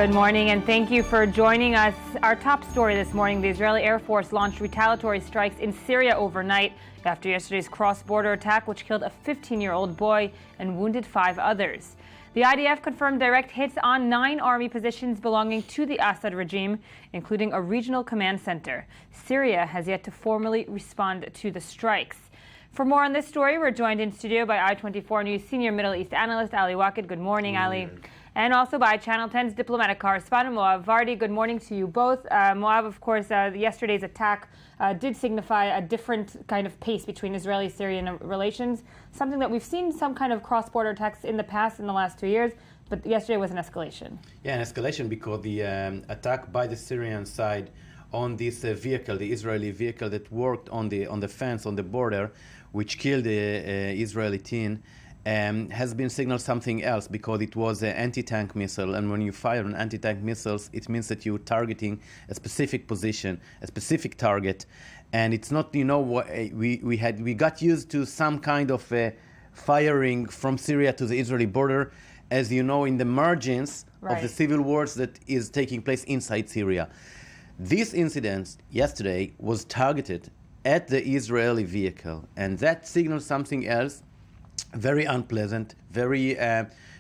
Good morning, and thank you for joining us. Our top story this morning: the Israeli Air Force launched retaliatory strikes in Syria overnight after yesterday's cross-border attack, which killed a 15-year-old boy and wounded 5 others. The IDF confirmed direct hits on 9 army positions belonging to the Assad regime, including a regional command center. Syria has yet to formally respond to the strikes. For more on this story, we're joined in studio by I-24 News senior Middle East analyst Ali Waked. Good morning, Ali. And also by Channel 10's diplomatic correspondent Moav Vardi. Good morning to you both. Moav, of course, yesterday's attack did signify a different kind of pace between Israeli-Syrian relations, something that we've seen some kind of cross-border attacks in the past, in the last 2 years, but yesterday was an escalation. Yeah, an escalation because the attack by the Syrian side on this vehicle, the Israeli vehicle that worked on the fence on the border, which killed the Israeli teen, has been signaled something else because it was an anti-tank missile, and when you fire an anti-tank missiles, it means that you're targeting a specific position, a specific target, and it's not, what we got used to some kind of firing from Syria to the Israeli border, as you know, in the margins of the civil wars that is taking place inside Syria. This incident yesterday was targeted at the Israeli vehicle, and that signals something else. Very unpleasant, very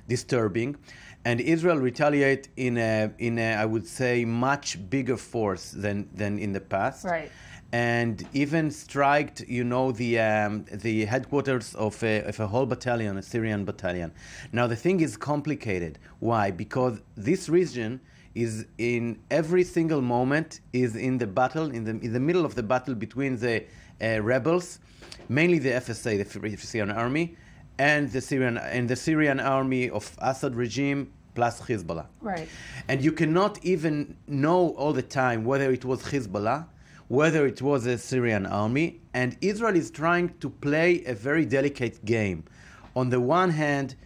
disturbing, and Israel retaliate in a I would say much bigger force than in the past, and even striked the headquarters of a whole battalion, a Syrian battalion. Now the thing is complicated. Why? Because this region is in every single moment is in the battle, in the middle of the battle between the rebels, mainly the FSA, the Syrian army, and the Syrian army of Assad regime plus Hezbollah. Right. And you cannot even know all the time whether it was Hezbollah, whether it was a Syrian army, and Israel is trying to play a very delicate game. On the one hand,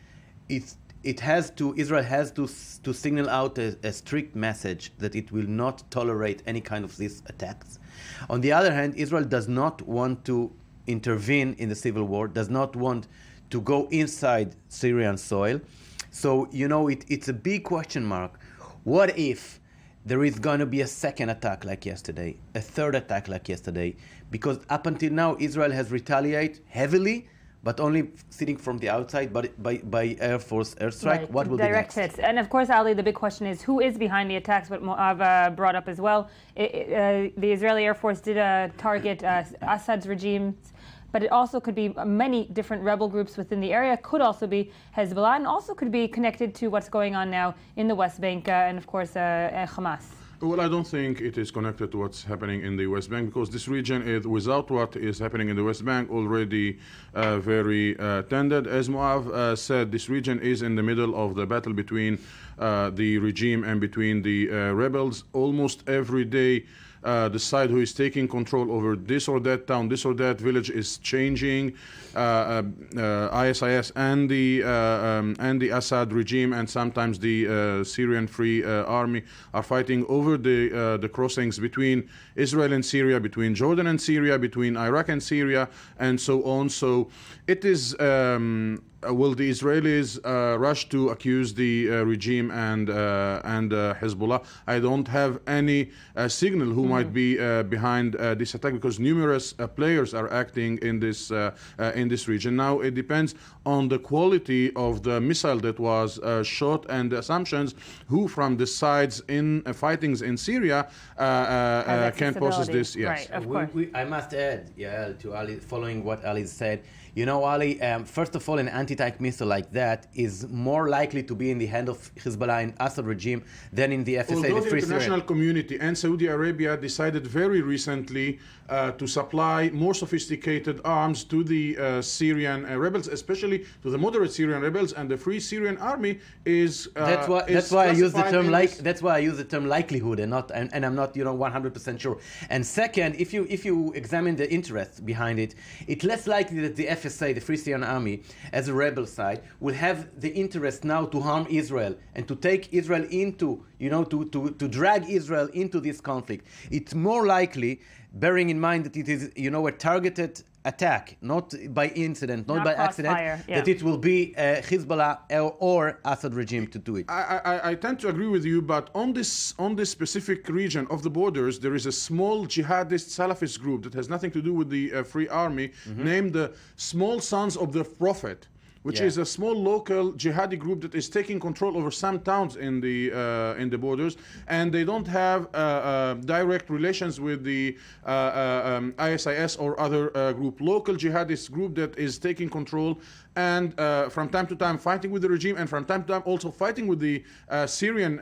Israel has to signal out a strict message that it will not tolerate any kind of these attacks. On the other hand, Israel does not want to intervene in the civil war, does not want to go inside Syrian soil. So, it's a big question mark. What if there is going to be a second attack like yesterday, a third attack like yesterday? Because up until now, Israel has retaliated heavily, but only sitting from the outside, but by Air Force airstrike. Right. What will be next? Direct hits. And of course, Ali, the big question is who is behind the attacks, what Moav brought up as well. The Israeli Air Force did target Assad's regime, but it also could be many different rebel groups within the area. Could also be Hezbollah, and also could be connected to what's going on now in the West Bank and, of course, Hamas. Well, I don't think it is connected to what's happening in the West Bank, because this region is, without what is happening in the West Bank, already very tended. As Moav said, this region is in the middle of the battle between the regime and between the rebels. Almost every day, the side who is taking control over this or that town, this or that village is changing. ISIS and the Assad regime, and sometimes the Syrian Free Army, are fighting over the crossings between Israel and Syria, between Jordan and Syria, between Iraq and Syria, and so on. So it is. Will the Israelis rush to accuse the regime and Hezbollah? I don't have any signal who might be behind this attack, because numerous players are acting in this region. Now it depends on the quality of the missile that was shot and the assumptions who from the sides in fightings in Syria can process this. Yes, right, of course. I must add, to Ali, following what Ali said. Ali, first of all, an anti-tank missile like that is more likely to be in the hand of Hezbollah and Assad regime than in the FSA, Although the Free the international community and Saudi Arabia decided very recently to supply more sophisticated arms to the Syrian rebels, especially to the moderate Syrian rebels, and the Free Syrian Army is. That's why I use the term That's why I use the term likelihood, and I'm not 100% sure. And second, if you examine the interests behind it, it's less likely that the FSA, the Free Syrian Army, as a rebel side, will have the interest now to harm Israel and to take Israel into, to drag Israel into this conflict. It's more likely bearing in mind that it is, a targeted attack, not by incident, not by accident, that it will be Hezbollah or Assad regime to do it. I tend to agree with you, but on this specific region of the borders, there is a small jihadist Salafist group that has nothing to do with the Free Army, named the Small Sons of the Prophet, which is a small local jihadi group that is taking control over some towns in the borders, and they don't have direct relations with the ISIS or other group. Local jihadist group that is taking control and from time to time fighting with the regime, and from time to time also fighting with the Syrian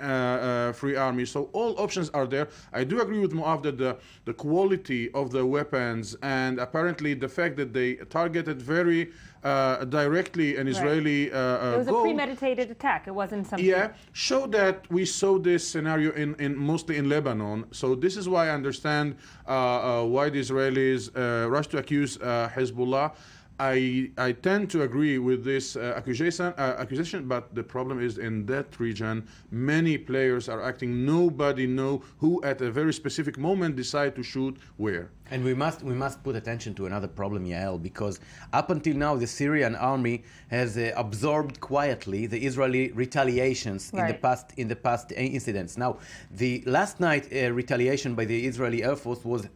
Free Army. So all options are there. I do agree with Moav that the quality of the weapons and apparently the fact that they targeted very directly an Israeli goal. It was a premeditated attack. It wasn't something. Yeah, show that we saw this scenario in mostly in Lebanon. So this is why I understand why the Israelis rush to accuse Hezbollah. I tend to agree with this accusation, but the problem is in that region, many players are acting. Nobody knows who at a very specific moment decide to shoot where. And we must put attention to another problem, Yael, because up until now the Syrian army has absorbed quietly the Israeli retaliations in the past incidents. Now, the last night retaliation by the Israeli Air Force was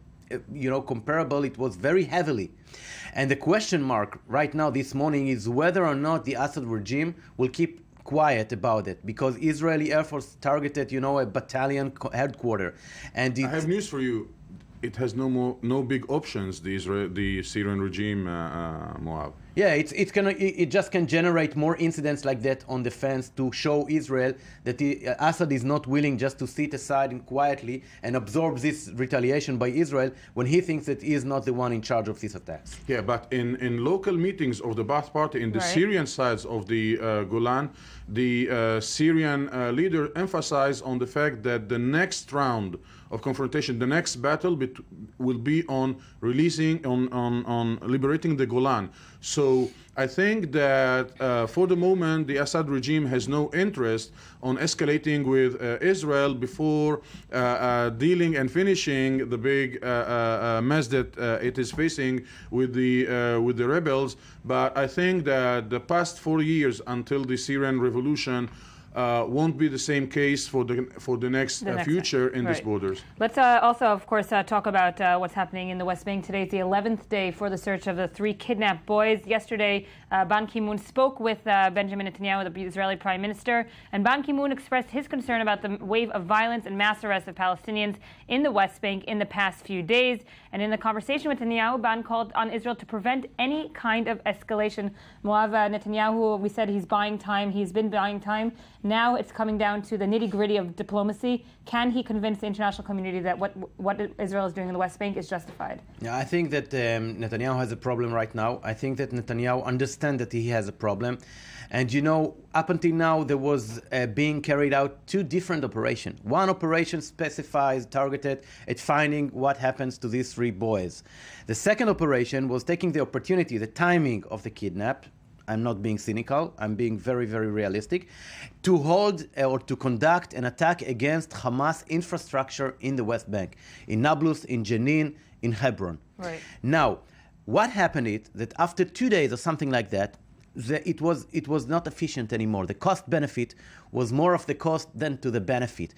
comparable. It was very heavily. And the question mark right now this morning is whether or not the Assad regime will keep quiet about it, because Israeli Air Force targeted, a battalion headquarters. And I have news for you. It has no big options, the Syrian regime, Moab. Yeah, it just can generate more incidents like that on the fence to show Israel that Assad is not willing just to sit aside and quietly and absorb this retaliation by Israel when he thinks that he is not the one in charge of these attacks. Yeah, but in local meetings of the Ba'ath Party in the Syrian sides of the Golan, the Syrian leader emphasized on the fact that the next round of confrontation, the next battle will be on liberating the Golan. So I think that for the moment, the Assad regime has no interest on escalating with Israel before dealing and finishing the big mess that it is facing with the rebels. But I think that the past 4 years until the Syrian revolution won't be the same case for the next future in these borders. Let's also, of course, talk about what's happening in the West Bank. Today is the 11th day for the search of the 3 kidnapped boys. Yesterday, Ban Ki-moon spoke with Benjamin Netanyahu, the Israeli Prime Minister, and Ban Ki-moon expressed his concern about the wave of violence and mass arrests of Palestinians in the West Bank in the past few days. And in the conversation with Netanyahu, Ban called on Israel to prevent any kind of escalation. Moav, Netanyahu, we said he's buying time. He's been buying time. Now it's coming down to the nitty-gritty of diplomacy. Can he convince the international community that what Israel is doing in the West Bank is justified? Yeah, I think that Netanyahu has a problem right now. I think that Netanyahu understands that he has a problem. And up until now, there was being carried out 2 different operations. One operation specifies, targeted at finding what happens to these 3 boys. The second operation was taking the opportunity, the timing of the kidnap. I'm not being cynical, I'm being very, very realistic, to hold or to conduct an attack against Hamas infrastructure in the West Bank, in Nablus, in Jenin, in Hebron. Right. Now, what happened is that after 2 days or something like that, it was not efficient anymore. The cost benefit was more of the cost than to the benefit.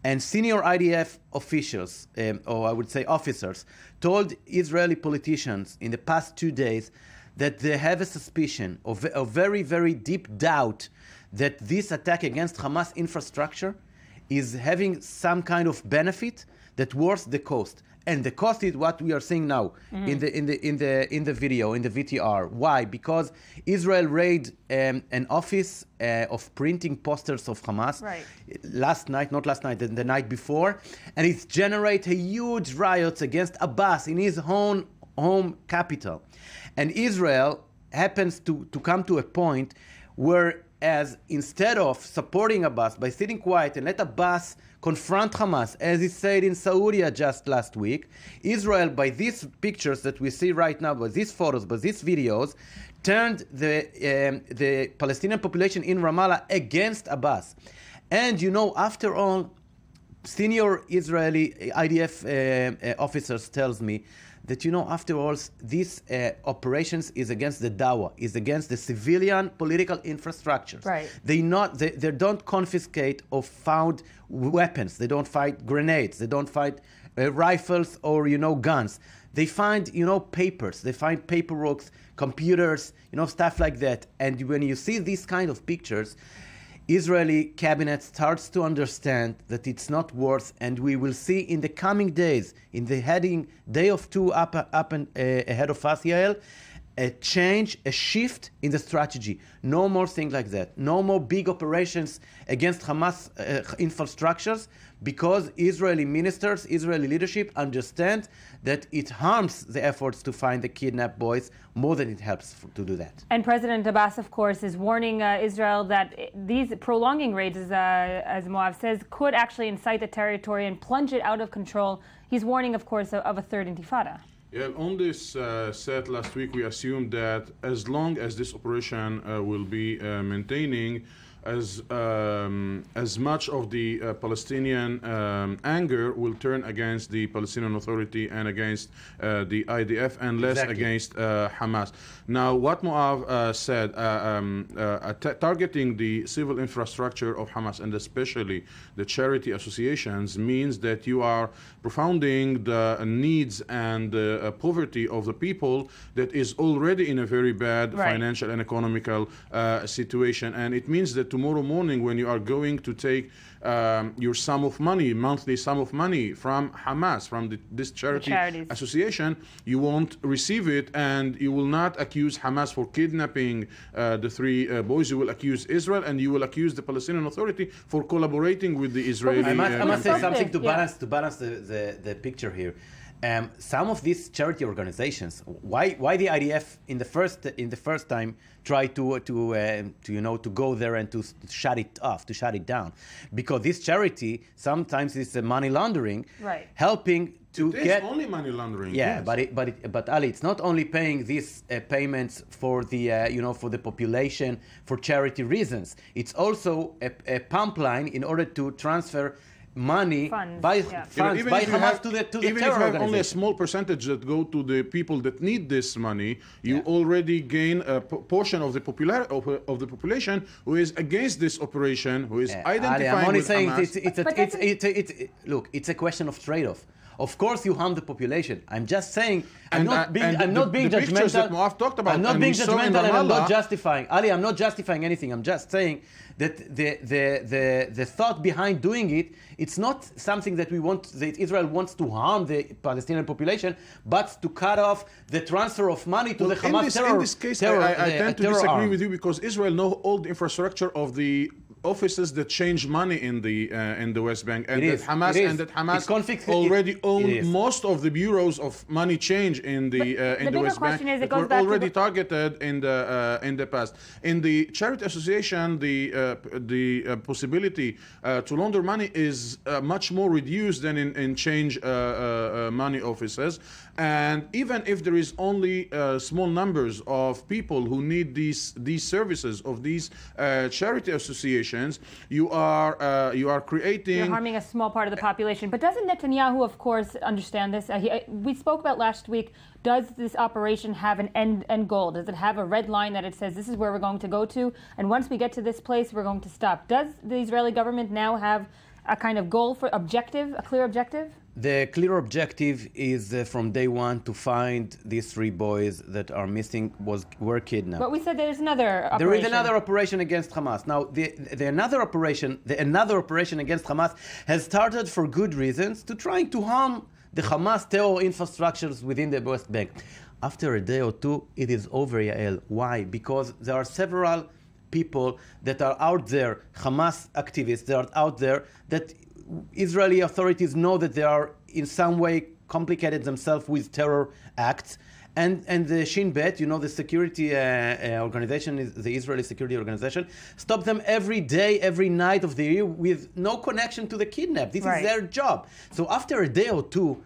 And senior IDF officials, or I would say officers, told Israeli politicians in the past 2 days that they have a suspicion of a very, very deep doubt that this attack against Hamas infrastructure is having some kind of benefit that worth the cost. And the cost is what we are seeing now in the video, in the VTR. Why? Because Israel raided an office of printing posters of Hamas the night before, and it generated huge riots against Abbas in his own home capital. And Israel happens to come to a point where, as instead of supporting Abbas by sitting quiet and let Abbas confront Hamas, as he said in Saudi just last week, Israel, by these pictures that we see right now, by these photos, by these videos, turned the Palestinian population in Ramallah against Abbas. And after all, senior Israeli IDF officers tells me that, after all, these operations is against the dawah, is against the civilian political infrastructures. Right. They don't confiscate or found weapons. They don't find grenades. They don't find rifles or, guns. They find, papers. They find paperwork, computers, stuff like that. And when you see these kind of pictures, Israeli cabinet starts to understand that it's not worth, and we will see in the coming days, in the heading day of two up and ahead of us, Yael, a change, a shift in the strategy. No more things like that. No more big operations against Hamas infrastructures, because Israeli ministers, Israeli leadership understand that it harms the efforts to find the kidnapped boys more than it helps to do that. And President Abbas, of course, is warning Israel that these prolonging raids, as Moav says, could actually incite the territory and plunge it out of control. He's warning, of course, of a third intifada. Yeah, on this set last week, we assumed that as long as this operation will be maintaining, as much of the Palestinian anger will turn against the Palestinian Authority and against the IDF, and less against Hamas. Now, what Moav said, targeting the civil infrastructure of Hamas, and especially the charity associations, means that you are profounding the needs and the poverty of the people that is already in a very bad financial and economical situation. And it means that tomorrow morning, when you are going to take your sum of money, monthly sum of money from Hamas, from this charity association, you won't receive it, and you will not accuse Hamas for kidnapping the three boys. You will accuse Israel, and you will accuse the Palestinian Authority for collaborating with the Israeli. I must say something to balance the picture here. Some of these charity organizations, why the IDF in the first time tried to go there and to shut it off, to shut it down, because this charity sometimes is money laundering, helping to get only money laundering. Yeah, yes. but Ali, it's not only paying these payments for the for the population for charity reasons. It's also a pump line in order to transfer money by Hamas to the terror even if you have organization. only a small percentage that go to the people that need this money, you already gain a portion of the population who is against this operation, who is identifying Ali, I'm only with saying Hamas. Look, it's a question of trade-off. Of course, you harm the population. I'm just saying, I'm not being judgmental. That Moav talked about, I'm not being judgmental, and I'm not justifying. Ali, I'm not justifying anything. I'm just saying that the thought behind doing it, it's not something that Israel wants to harm the Palestinian population, but to cut off the transfer of money to the Hamas terror. In this case, I tend to disagree with you, because Israel knows all the infrastructure of the offices that change money in the West Bank, and that Hamas already own most of the bureaus of money change in the West Bank that were already targeted in the past. In the charity association, the possibility to launder money is much more reduced than in change money offices. And even if there is only small numbers of people who need these services of these charity associations, you are creating. You're harming a small part of the population. But doesn't Netanyahu, of course, understand this? We spoke about last week. Does this operation have an end goal? Does it have a red line that it says this is where we're going to go to, and once we get to this place, we're going to stop? Does the Israeli government now have a kind of goal for objective, a clear objective? The clear objective is from day one to find these three boys that are missing, were kidnapped. But we said there's another operation. There is another operation against Hamas. Now, the another operation against Hamas has started for good reasons, to trying to harm the Hamas terror infrastructures within the West Bank. After a day or two, it is over, Yael. Why? Because there are several people that are out there, Hamas activists that are out there, that Israeli authorities know that they are in some way complicated themselves with terror acts, and the Shin Bet, the security organization, the Israeli security organization, stop them every day, every night of the year with no connection to the kidnap. This is their job. So after a day or two,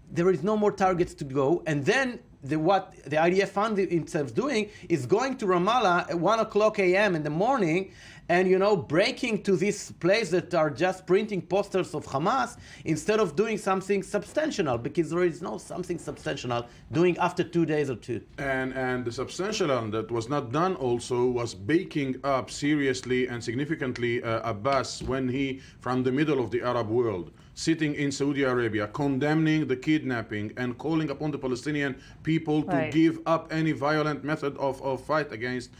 there is no more targets to go, and then what the IDF found itself doing is going to Ramallah at 1 o'clock a.m. in the morning and, breaking to this place that are just printing posters of Hamas instead of doing something substantial, because there is no something substantial doing after 2 days or two. And the substantial that was not done also was baking up seriously and significantly Abbas when he, from the middle of the Arab world, sitting in Saudi Arabia, condemning the kidnapping and calling upon the Palestinian people to give up any violent method of fight against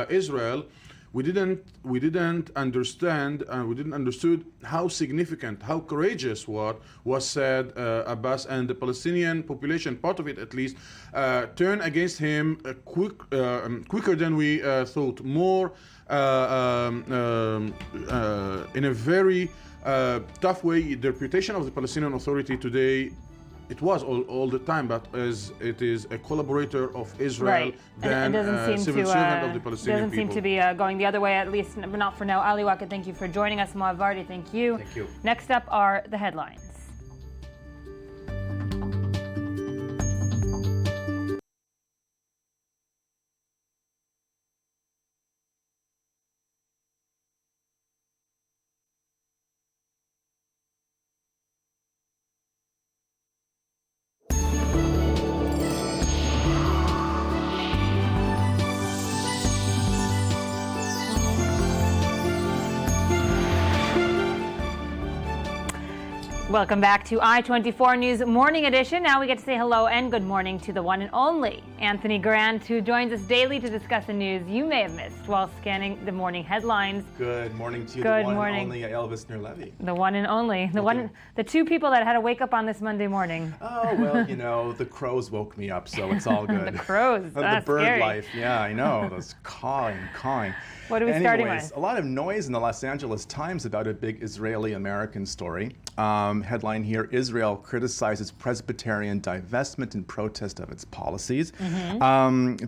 Israel. We didn't understand and we didn't understood how significant, how courageous what was said. Abbas and the Palestinian population, part of it at least, turned against him quicker than we thought. More in a very tough way. The reputation of the Palestinian Authority today, it was all the time, but as it is a collaborator of Israel than a civil servant of the Palestinian people. Doesn't seem to be going the other way, at least not for now. Ali Waqid, thank you for joining us. Moab Vardi, thank you. Thank you. Next up are the headlines. Welcome back to I-24 News Morning Edition. Now we get to say hello and good morning to the one and only Anthony Grant, who joins us daily to discuss the news you may have missed while scanning the morning headlines. Good morning to you, Good the one morning. and only Elvis Nerlevy. The one and only, the two people that had to wake up on this Monday morning. Oh, well, the crows woke me up, so it's all good. The crows, The bird scary. life, yeah, I know, those cawing. What are we starting with? A lot of noise in the Los Angeles Times about a big Israeli-American story. Headline here, Israel criticizes Presbyterian divestment in protest of its policies.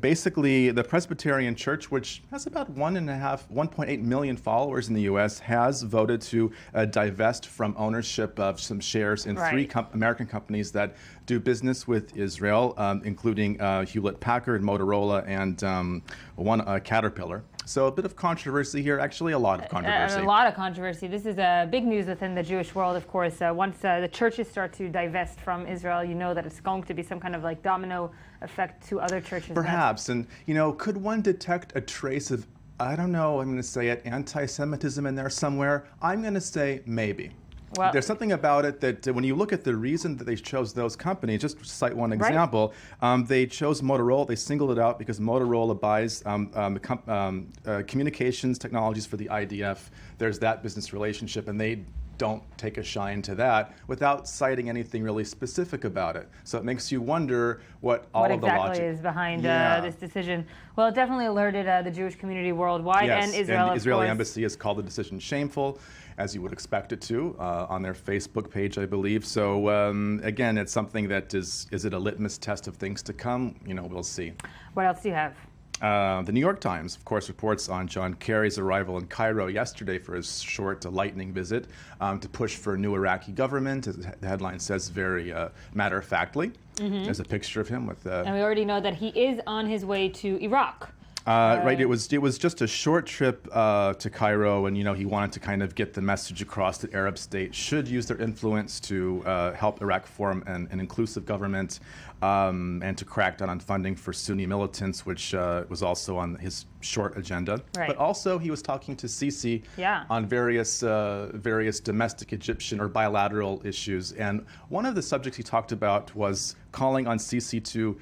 Basically, the Presbyterian Church, which has about 1.8 million followers in the U.S., has voted to divest from ownership of some shares in three American companies that do business with Israel, including Hewlett-Packard, Motorola, and one Caterpillar. So a bit of controversy here, actually a lot of controversy. A lot of controversy. This is big news within the Jewish world, of course. Once the churches start to divest from Israel, you know that it's going to be some kind of like domino effect to other churches. Perhaps. And, could one detect a trace of, I don't know, I'm going to say it, anti-Semitism in there somewhere? I'm going to say maybe. Well, there's something about it that when you look at the reason that they chose those companies, just to cite one example, they chose Motorola. They singled it out because Motorola buys communications technologies for the IDF. There's that business relationship, and they don't take a shine to that without citing anything really specific about it. So it makes you wonder what all of the logic exactly is behind this decision. Well, it definitely alerted the Jewish community worldwide, and Israel, and the Israeli of course. embassy has called the decision shameful, as you would expect it to, on their Facebook page, I believe. So again, it's something that is it a litmus test of things to come? We'll see. What else do you have? The New York Times, of course, reports on John Kerry's arrival in Cairo yesterday for his short lightning visit to push for a new Iraqi government. As the headline says, very matter-of-factly. There's a picture of him with. And we already know that he is on his way to Iraq. Right, it was just a short trip to Cairo, and he wanted to kind of get the message across that Arab states should use their influence to help Iraq form an inclusive government, and to crack down on funding for Sunni militants, which was also on his short agenda. Right. But also he was talking to Sisi on various domestic Egyptian or bilateral issues, and one of the subjects he talked about was calling on Sisi to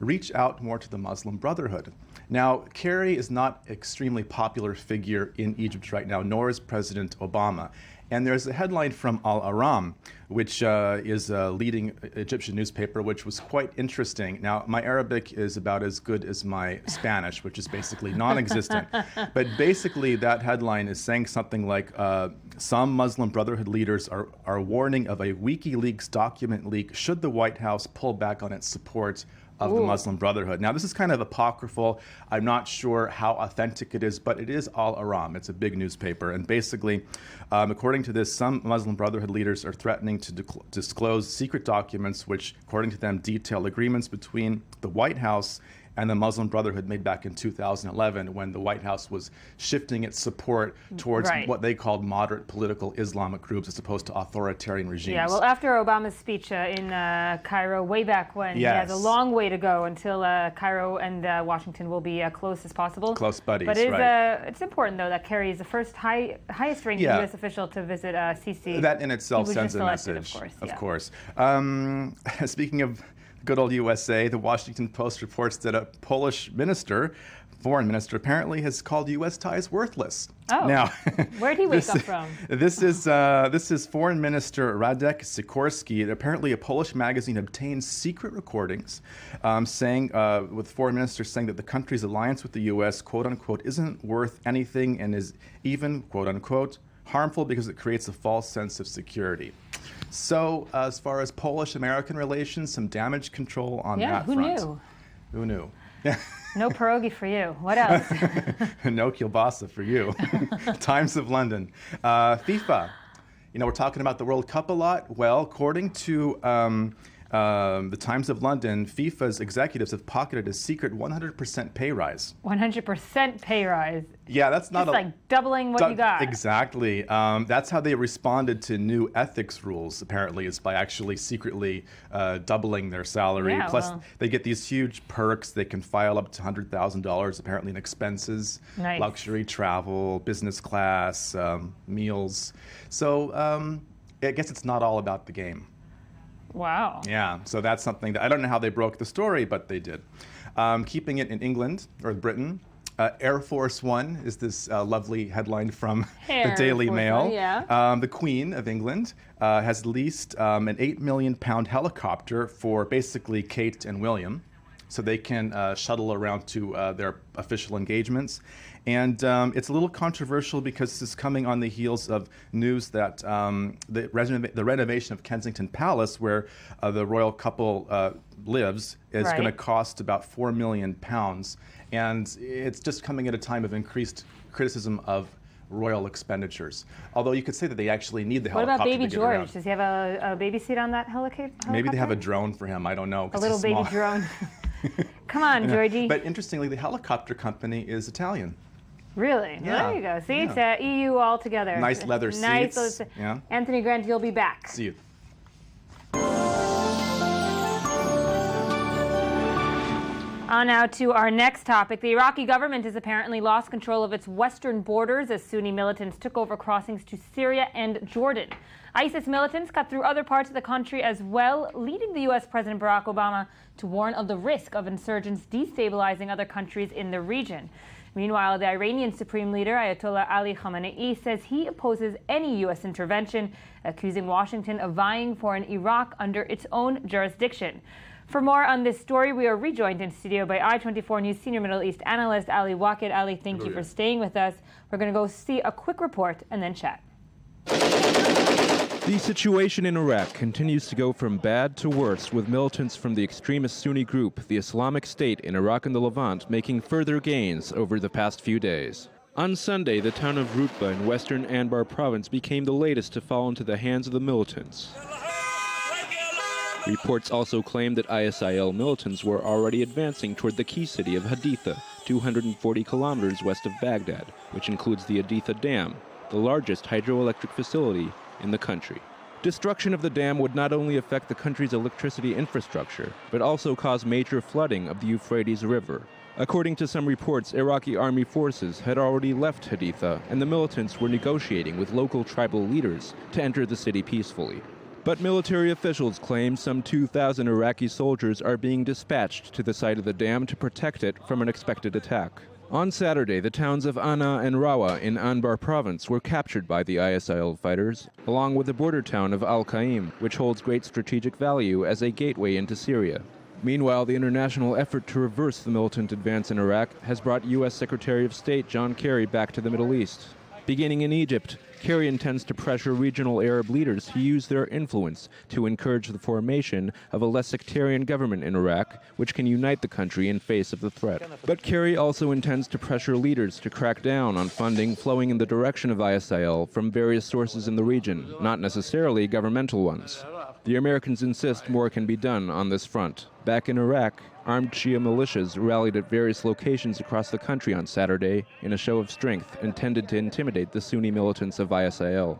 reach out more to the Muslim Brotherhood. Now, Kerry is not an extremely popular figure in Egypt right now, nor is President Obama. And there's a headline from Al Aram, which is a leading Egyptian newspaper, which was quite interesting. Now, my Arabic is about as good as my Spanish, which is basically non-existent. But basically, that headline is saying something like, some Muslim Brotherhood leaders are warning of a WikiLeaks document leak should the White House pull back on its support of the Muslim Brotherhood. Now, this is kind of apocryphal. I'm not sure how authentic it is, but it is Al Aram. It's a big newspaper. And basically, according to this, some Muslim Brotherhood leaders are threatening to disclose secret documents which, according to them, detail agreements between the White House and the Muslim Brotherhood made back in 2011 when the White House was shifting its support towards what they called moderate political Islamic groups as opposed to authoritarian regimes. Yeah, well, after Obama's speech in Cairo way back when, he has a long way to go until Cairo and Washington will be close as possible. Close buddies, but right. It's important, though, that Kerry is the first highest-ranking U.S. official to visit Sisi. That in itself sends a message, of course. Speaking of good old USA, the Washington Post reports that a Polish foreign minister, apparently has called U.S. ties worthless. Oh, now, where'd he wake up from? This is Foreign Minister Radek Sikorski. Apparently, a Polish magazine obtained secret recordings with foreign ministers saying that the country's alliance with the U.S., quote unquote, isn't worth anything and is even, quote unquote, harmful because it creates a false sense of security. So, as far as Polish-American relations, some damage control on that front. Who knew? No pierogi for you. What else? No kielbasa for you. Times of London. FIFA. We're talking about the World Cup a lot. Well, according to the Times of London, FIFA's executives have pocketed a secret 100% pay rise. 100% pay rise. Yeah, that's not like doubling what you got. Exactly. That's how they responded to new ethics rules, apparently, is by actually secretly doubling their salary. Yeah, Plus, they get these huge perks. They can file up to $100,000, apparently, in expenses, luxury travel, business class, meals. So I guess it's not all about the game. Wow. Yeah, so that's something that I don't know how they broke the story, but they did. Keeping it in England, or Britain, Air Force One is this lovely headline from the Daily Mail. The Queen of England has leased an £8 million helicopter for basically Kate and William, so they can shuttle around to their official engagements. And it's a little controversial because this is coming on the heels of news that the renovation of Kensington Palace, where the royal couple lives, is going to cost about £4 million. And it's just coming at a time of increased criticism of royal expenditures. Although you could say that they actually need the helicopter. What about baby to get George? around. Does he have a baby seat on that helicopter? Maybe they have a drone for him. I don't know. A little baby drone. Come on, Georgie. But interestingly, the helicopter company is Italian. Really? Yeah. There you go. See, it's EU all together. Nice leather seats. Yeah. Anthony Grant, you'll be back. See you. On now to our next topic. The Iraqi government has apparently lost control of its western borders as Sunni militants took over crossings to Syria and Jordan. ISIS militants cut through other parts of the country as well, leading the U.S. President Barack Obama to warn of the risk of insurgents destabilizing other countries in the region. Meanwhile, the Iranian Supreme Leader, Ayatollah Ali Khamenei, says he opposes any U.S. intervention, accusing Washington of vying for an Iraq under its own jurisdiction. For more on this story, we are rejoined in studio by I-24 News Senior Middle East Analyst Ali Waqid. Ali, thank you for staying with us. We're going to go see a quick report and then chat. The situation in Iraq continues to go from bad to worse, with militants from the extremist Sunni group, the Islamic State in Iraq and the Levant, making further gains over the past few days. On Sunday, the town of Rutba in western Anbar province became the latest to fall into the hands of the militants. Reports also claim that ISIL militants were already advancing toward the key city of Haditha, 240 kilometers west of Baghdad, which includes the Haditha Dam, the largest hydroelectric facility in the country. Destruction of the dam would not only affect the country's electricity infrastructure, but also cause major flooding of the Euphrates River. According to some reports, Iraqi army forces had already left Haditha, and the militants were negotiating with local tribal leaders to enter the city peacefully. But military officials claim some 2,000 Iraqi soldiers are being dispatched to the site of the dam to protect it from an expected attack. On Saturday, the towns of Ana and Rawa in Anbar province were captured by the ISIL fighters, along with the border town of Al-Qaim, which holds great strategic value as a gateway into Syria. Meanwhile, the international effort to reverse the militant advance in Iraq has brought U.S. Secretary of State John Kerry back to the Middle East. Beginning in Egypt, Kerry intends to pressure regional Arab leaders to use their influence to encourage the formation of a less sectarian government in Iraq, which can unite the country in face of the threat. But Kerry also intends to pressure leaders to crack down on funding flowing in the direction of ISIL from various sources in the region, not necessarily governmental ones. The Americans insist more can be done on this front. Back in Iraq, armed Shia militias rallied at various locations across the country on Saturday in a show of strength intended to intimidate the Sunni militants of ISIL.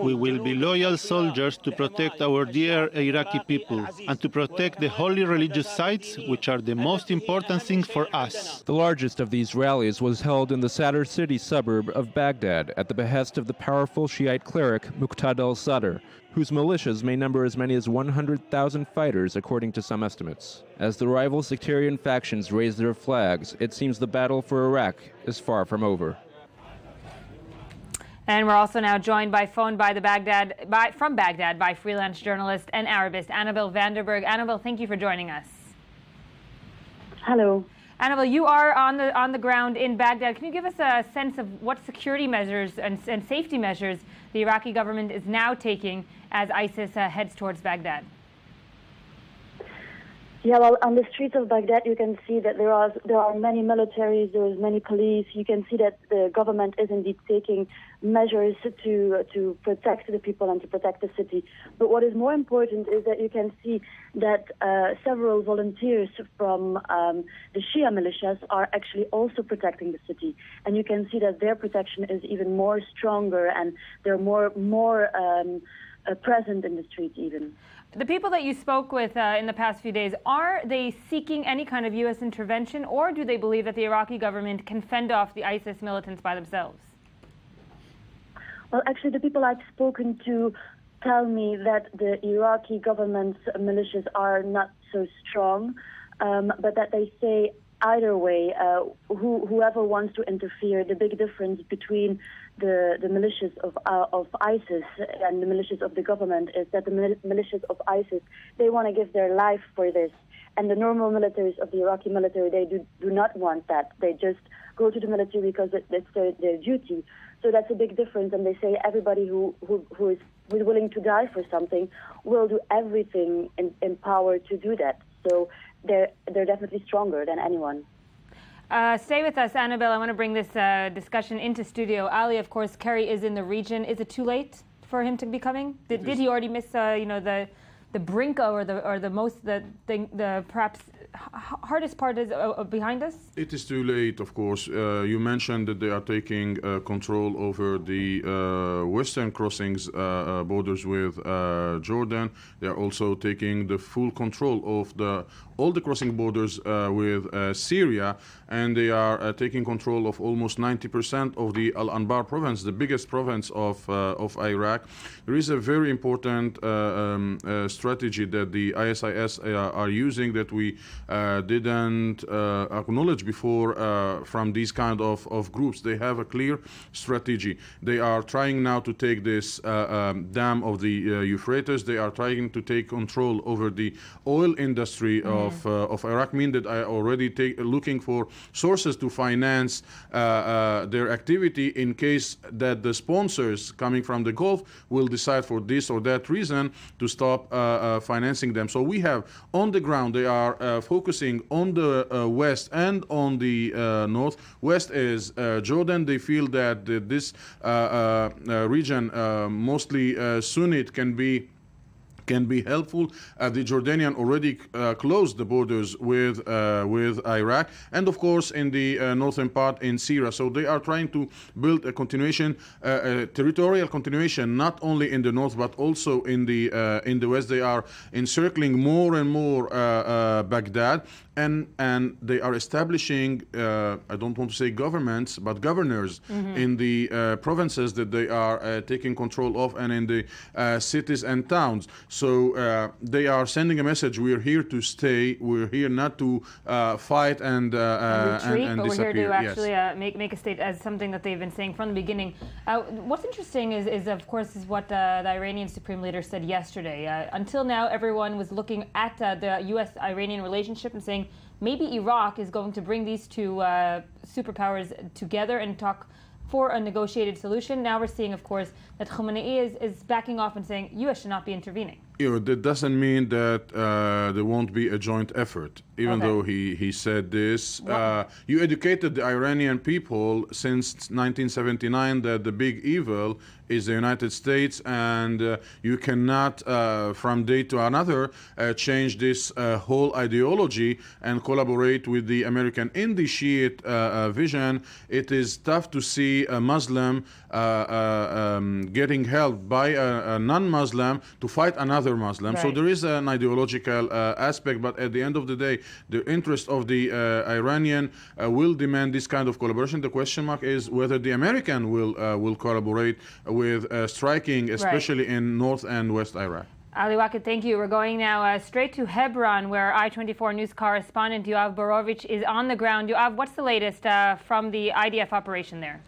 We will be loyal soldiers to protect our dear Iraqi people and to protect the holy religious sites, which are the most important things for us. The largest of these rallies was held in the Sadr city suburb of Baghdad at the behest of the powerful Shiite cleric Muqtada al-Sadr, whose militias may number as many as 100,000 fighters, according to some estimates. As the rival sectarian factions raise their flags, it seems the battle for Iraq is far from over. And we're also now joined by phone from Baghdad by freelance journalist and Arabist Annabel Vanderberg. Annabel, thank you for joining us. Hello. Annabel, you are on the ground in Baghdad. Can you give us a sense of what security measures and safety measures the Iraqi government is now taking as ISIS heads towards Baghdad? Yeah, well, on the streets of Baghdad, you can see that there are many militaries, there is many police. You can see that the government is indeed taking measures to protect the people and to protect the city. But what is more important is that you can see that several volunteers from the Shia militias are actually also protecting the city. And you can see that their protection is even more stronger and they're more present in the streets even. The people that you spoke with in the past few days, are they seeking any kind of U.S. intervention, or do they believe that the Iraqi government can fend off the ISIS militants by themselves? Well, actually, the people I've spoken to tell me that the Iraqi government's militias are not so strong, but that they say either way, whoever wants to interfere, the big difference between the militias of ISIS and the militias of the government is that the militias of ISIS, they want to give their life for this. And the normal militaries of the Iraqi military, they do not want that. They just go to the military because it's their duty. So that's a big difference. And they say everybody who is willing to die for something will do everything in power to do that. So they're definitely stronger than anyone. Stay with us, Annabel. I want to bring this discussion into studio. Ali, of course, Kerry is in the region. Is it too late for him to be coming? Did he already miss, the brink or the perhaps hardest part is behind us? It is too late, of course. You mentioned that they are taking control over the western crossings borders with Jordan. They are also taking the full control of all the crossing borders with Syria, and they are taking control of almost 90% of the Al-Anbar province, the biggest province of Iraq. There is a very important strategy that the ISIS are using that we didn't acknowledge before from these kind of groups. They have a clear strategy. They are trying now to take this dam of the Euphrates. They are trying to take control over the oil industry of Iraq, mean that I already looking for sources to finance their activity in case that the sponsors coming from the Gulf will decide for this or that reason to stop financing them. So we have on the ground, they are focusing on the west and on the north. West is Jordan. They feel that this region, mostly Sunnite, can be helpful. The Jordanian already closed the borders with Iraq, and of course in the northern part in Syria. So they are trying to build a continuation, territorial continuation, not only in the north but also in the west. They are encircling more and more Baghdad, and they are establishing, I don't want to say governments, but governors in the provinces that they are taking control of, and in the cities and towns. So they are sending a message: we're here to stay. We're here not to fight and retreat, and but disappear. We're here to actually make a state, as something that they've been saying from the beginning. What's interesting is of course, is what the Iranian Supreme Leader said yesterday. Until now, everyone was looking at the U.S.-Iranian relationship and saying maybe Iraq is going to bring these two superpowers together and talk for a negotiated solution. Now we're seeing, of course, that Khamenei is backing off and saying U.S. should not be intervening. That doesn't mean that there won't be a joint effort, even though he said this. You educated the Iranian people since 1979 that the big evil is the United States, and you cannot, from day to another, change this whole ideology and collaborate with the American in the Shiite vision. It is tough to see a Muslim getting helped by a non-Muslim to fight another Muslim. Right. So there is an ideological aspect, but at the end of the day, the interest of the Iranian will demand this kind of collaboration. The question mark is whether the American will collaborate with striking, especially in North and West Iraq. Ali Waked, thank you. We're going now straight to Hebron, where I-24 News correspondent Yoav Borovich is on the ground. Yoav, what's the latest from the IDF operation there?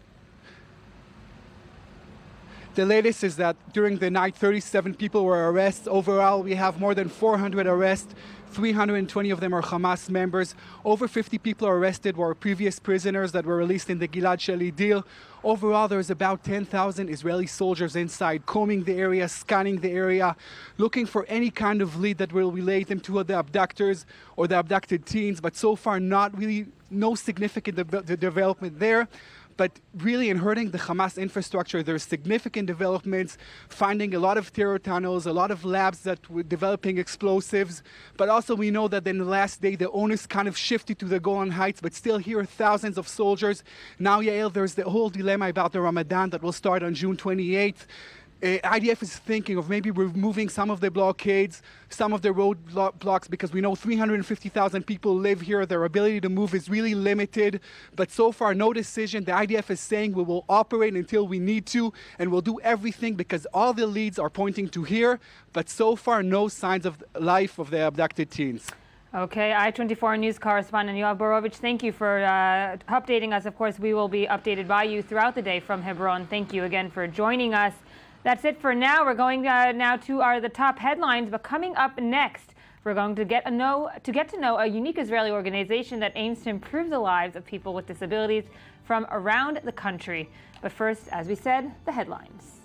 The latest is that during the night, 37 people were arrested. Overall, we have more than 400 arrests. 320 of them are Hamas members. Over 50 people arrested were previous prisoners that were released in the Gilad Shalit deal. Overall, there's about 10,000 Israeli soldiers inside, combing the area, scanning the area, looking for any kind of lead that will relate them to the abductors or the abducted teens. But so far, no significant development there. But really, in hurting the Hamas infrastructure, there's significant developments, finding a lot of terror tunnels, a lot of labs that were developing explosives. But also, we know that in the last day, the onus kind of shifted to the Golan Heights, but still here are thousands of soldiers. Now, Yael, there's the whole dilemma about the Ramadan that will start on June 28th. IDF is thinking of maybe removing some of the blockades, some of the roadblocks, because we know 350,000 people live here. Their ability to move is really limited. But so far, no decision. The IDF is saying we will operate until we need to, and we'll do everything because all the leads are pointing to here. But so far, no signs of life of the abducted teens. Okay, I-24 News correspondent Yoav Borovich, thank you for updating us. Of course, we will be updated by you throughout the day from Hebron. Thank you again for joining us. That's it for now. We're going now to the top headlines, but coming up next, we're going to get to know a unique Israeli organization that aims to improve the lives of people with disabilities from around the country. But first, as we said, the headlines.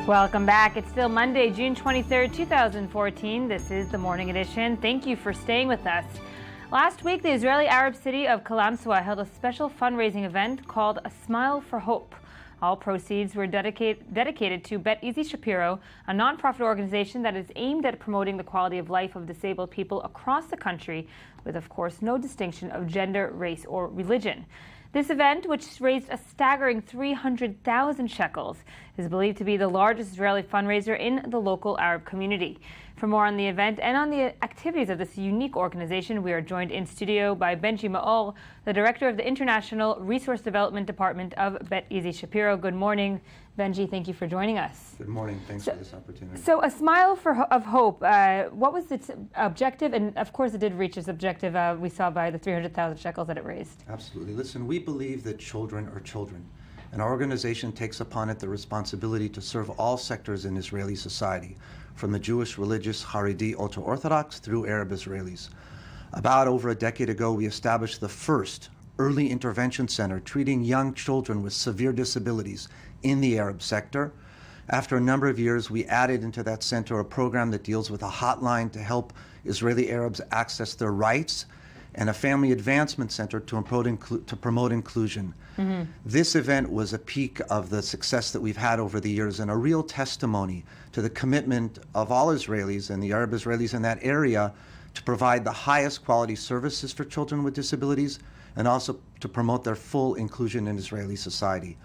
Welcome back. It's still Monday, June 23rd, 2014. This is the Morning Edition. Thank you for staying with us. Last week, the Israeli Arab city of Kalansoa held a special fundraising event called A Smile for Hope. All proceeds were dedicated to Bet Easy Shapiro, a nonprofit organization that is aimed at promoting the quality of life of disabled people across the country, with, of course, no distinction of gender, race, or religion. This event, which raised a staggering 300,000 shekels, is believed to be the largest Israeli fundraiser in the local Arab community. For more on the event and on the activities of this unique organization, we are joined in studio by Benji Maor, the director of the International Resource Development Department of Bet Easy Shapiro. Good morning, Benji. Thank you for joining us. Good morning. Thanks for this opportunity. So, A Smile of Hope, what was its objective? And of course, it did reach its objective. We saw by the 300,000 shekels that it raised. Absolutely. Listen, we believe that children are children. And our organization takes upon it the responsibility to serve all sectors in Israeli society, from the Jewish, religious, Haredi, ultra-Orthodox, through Arab Israelis. About over a decade ago, we established the first early intervention center treating young children with severe disabilities in the Arab sector. After a number of years, we added into that center a program that deals with a hotline to help Israeli Arabs access their rights, and a family advancement center to promote inclusion. Mm-hmm. This event was a peak of the success that we've had over the years and a real testimony to the commitment of all Israelis and the Arab Israelis in that area to provide the highest quality services for children with disabilities and also to promote their full inclusion in Israeli society.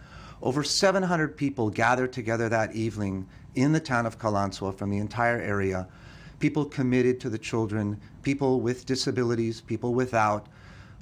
Over 700 people gathered together that evening in the town of Kalansoa from the entire area. People committed to the children, people with disabilities, people without,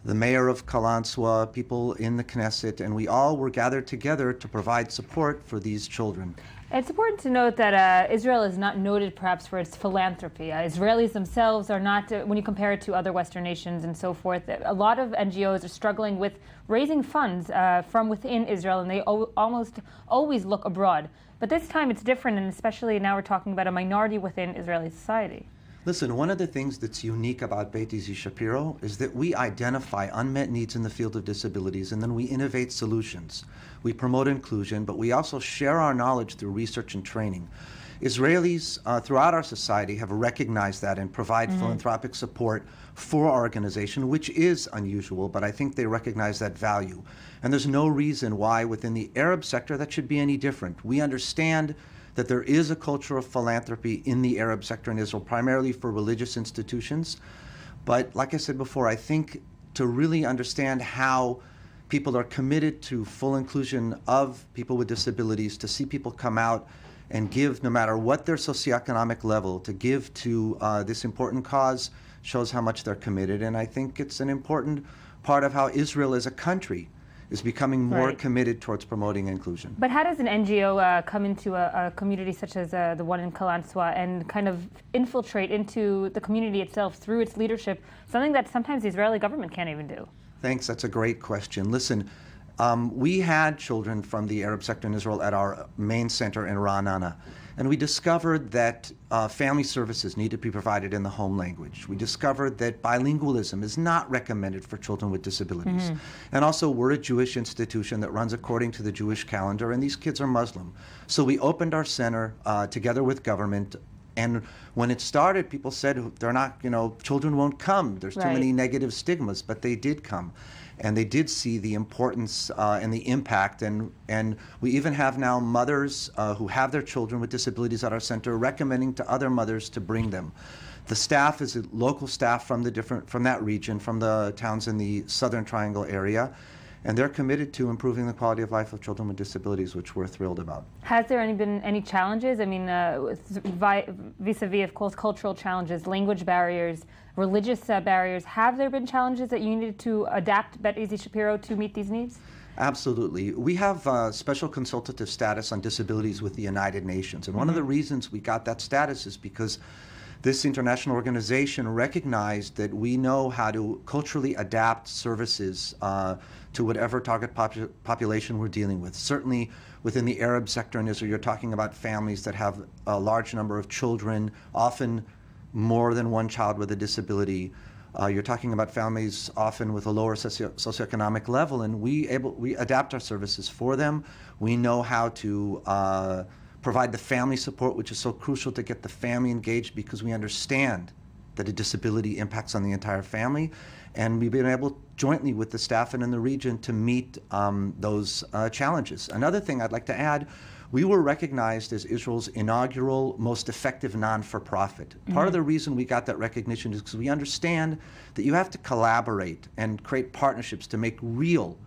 the mayor of Kalansoa, people in the Knesset, and we all were gathered together to provide support for these children. It's important to note that Israel is not noted perhaps for its philanthropy. Israelis themselves are not, when you compare it to other Western nations and so forth, a lot of NGOs are struggling with raising funds from within Israel, and they almost always look abroad. But this time it's different, and especially now we're talking about a minority within Israeli society. Listen, one of the things that's unique about Beit Easy Shapiro is that we identify unmet needs in the field of disabilities, and then we innovate solutions. We promote inclusion, but we also share our knowledge through research and training. Israelis throughout our society have recognized that and provide philanthropic support for our organization, which is unusual, but I think they recognize that value. And there's no reason why within the Arab sector that should be any different. We understand that there is a culture of philanthropy in the Arab sector in Israel, primarily for religious institutions. But like I said before, I think to really understand how people are committed to full inclusion of people with disabilities, to see people come out and give, no matter what their socioeconomic level, to give to this important cause shows how much they're committed. And I think it's an important part of how Israel as a country is becoming more committed towards promoting inclusion. But how does an NGO come into a community such as the one in Kalantzwa and kind of infiltrate into the community itself through its leadership, something that sometimes the Israeli government can't even do? Thanks, that's a great question. Listen, we had children from the Arab sector in Israel at our main center in Ra'anana, and we discovered that family services need to be provided in the home language. We discovered that bilingualism is not recommended for children with disabilities. And also, we're a Jewish institution that runs according to the Jewish calendar, and these kids are Muslim. So we opened our center together with government. And when it started, people said they're not, children won't come. There's too many negative stigmas, but they did come. And they did see the importance and the impact. And we even have now mothers who have their children with disabilities at our center recommending to other mothers to bring them. The staff is a local staff from that region, from the towns in the Southern Triangle area. And they're committed to improving the quality of life of children with disabilities, which we're thrilled about. Has there been any challenges? I mean, vis-a-vis, of course, cultural challenges, language barriers, religious barriers. Have there been challenges that you needed to adapt Beit Easy Shapiro to meet these needs? Absolutely. We have special consultative status on disabilities with the United Nations. And one of the reasons we got that status is because this international organization recognized that we know how to culturally adapt services to whatever target population we're dealing with. Certainly within the Arab sector in Israel, you're talking about families that have a large number of children, often more than one child with a disability. You're talking about families often with a lower socioeconomic level, and we adapt our services for them. We know how to provide the family support, which is so crucial to get the family engaged, because we understand that a disability impacts on the entire family. And we've been able, jointly with the staff and in the region, to meet those challenges. Another thing I'd like to add, we were recognized as Israel's inaugural most effective non-for-profit. Part of the reason we got that recognition is because we understand that you have to collaborate and create partnerships to make real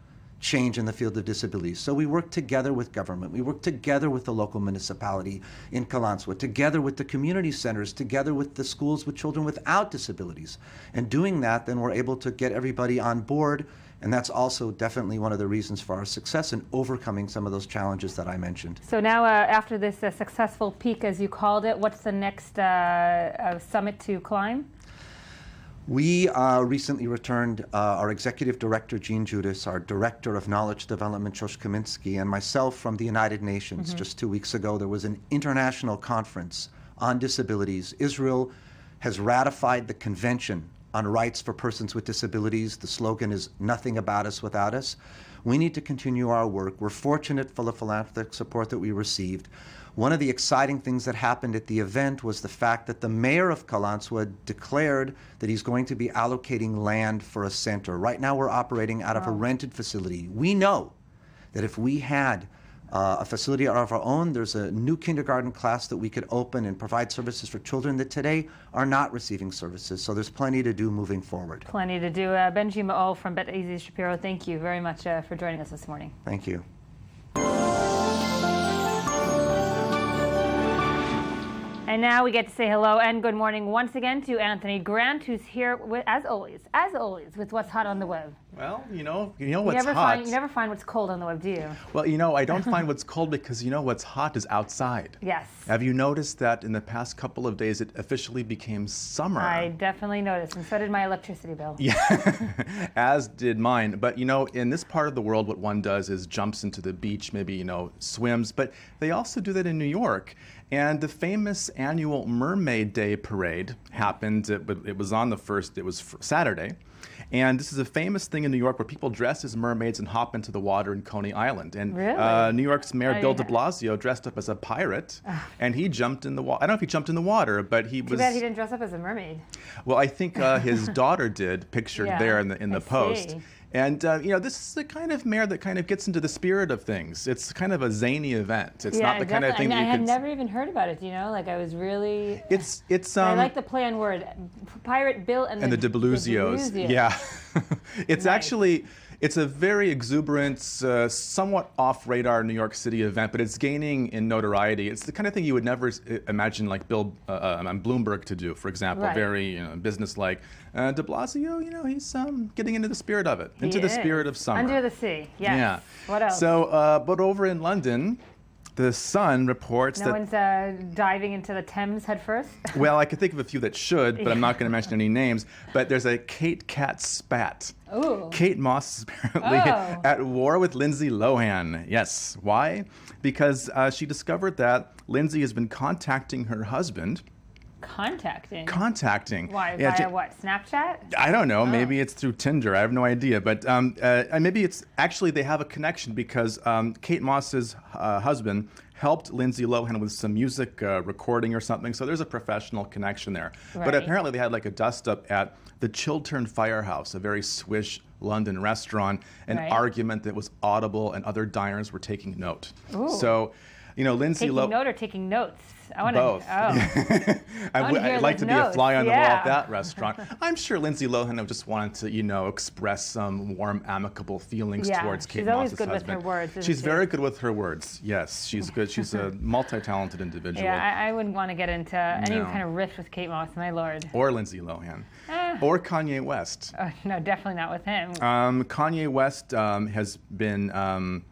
change in the field of disabilities. So we work together with government. We work together with the local municipality in Kalantzwa, together with the community centers, together with the schools with children without disabilities. And doing that, then we're able to get everybody on board. And that's also definitely one of the reasons for our success in overcoming some of those challenges that I mentioned. So now, after this successful peak, as you called it, what's the next summit to climb? We recently returned our executive director, Jean Judas, our director of knowledge development, Josh Kaminsky, and myself from the United Nations. Just 2 weeks ago, there was an international conference on disabilities. Israel has ratified the Convention on Rights for Persons with Disabilities. The slogan is "Nothing about us without us." We need to continue our work. We're fortunate for the philanthropic support that we received. One of the exciting things that happened at the event was the fact that the mayor of Kalantzwa declared that he's going to be allocating land for a center. Right now we're operating out of a rented facility. We know that if we had a facility of our own, there's a new kindergarten class that we could open and provide services for children that today are not receiving services. So there's plenty to do moving forward. Plenty to do. Benji Ma'ol from Beit Easy Shapiro, thank you very much for joining us this morning. Thank you. And now we get to say hello and good morning once again to Anthony Grant, who's here, as always, with what's hot on the web. Well, you know what's hot. You never find what's cold on the web, do you? Well, I don't find what's cold because what's hot is outside. Yes. Have you noticed that in the past couple of days it officially became summer? I definitely noticed, and so did my electricity bill. Yeah, as did mine. But in this part of the world, what one does is jumps into the beach, maybe swims. But they also do that in New York. And the famous annual Mermaid Day parade happened. It was on it was Saturday. And this is a famous thing in New York where people dress as mermaids and hop into the water in Coney Island. And really? New York's Mayor Bill de Blasio dressed up as a pirate, and he jumped in the water. I don't know if he jumped in the water, but he was... Too bad he didn't dress up as a mermaid. Well, I think his daughter did, pictured there in the post. See. And, this is the kind of mayor that kind of gets into the spirit of things. It's kind of a zany event. It's not the kind of thing that you I had never even heard about it, Like, I was really... I like the play on word. Pirate Bill and the de Blusios. Yeah. It's actually... It's a very exuberant, somewhat off-radar New York City event, but it's gaining in notoriety. It's the kind of thing you would never imagine, like Bloomberg to do, for example. Right. Very business-like. De Blasio, he's getting into the spirit of it, the spirit of summer. Under the sea, yes. Yeah. What else? So, but over in London, the Sun reports no one's diving into the Thames head first? Well, I could think of a few that should, but I'm not going to mention any names. But there's a Kate Kat spat. Ooh. Kate Moss is apparently at war with Lindsay Lohan. Yes. Why? Because she discovered that Lindsay has been contacting her husband. Contacting? Why? Via what? Snapchat? I don't know. Maybe it's through Tinder. I have no idea. But maybe it's actually they have a connection because Kate Moss's husband helped Lindsay Lohan with some music recording or something. So there's a professional connection there. Right. But apparently they had like a dust-up at the Chiltern Firehouse, a very swish London restaurant, an argument that was audible and other diners were taking note. Ooh. So, Lindsay Taking note or taking notes? I want both. Oh. I'd like to be a fly on the wall at that restaurant. I'm sure Lindsay Lohan just wanted to, express some warm, amicable feelings towards Kate Moss's husband. She's always good with her words. She's very good with her words. Yes, she's good. She's a multi-talented individual. Yeah, I wouldn't want to get into any kind of rift with Kate Moss, my lord. Or Lindsay Lohan. Or Kanye West. No, definitely not with him. Kanye West has been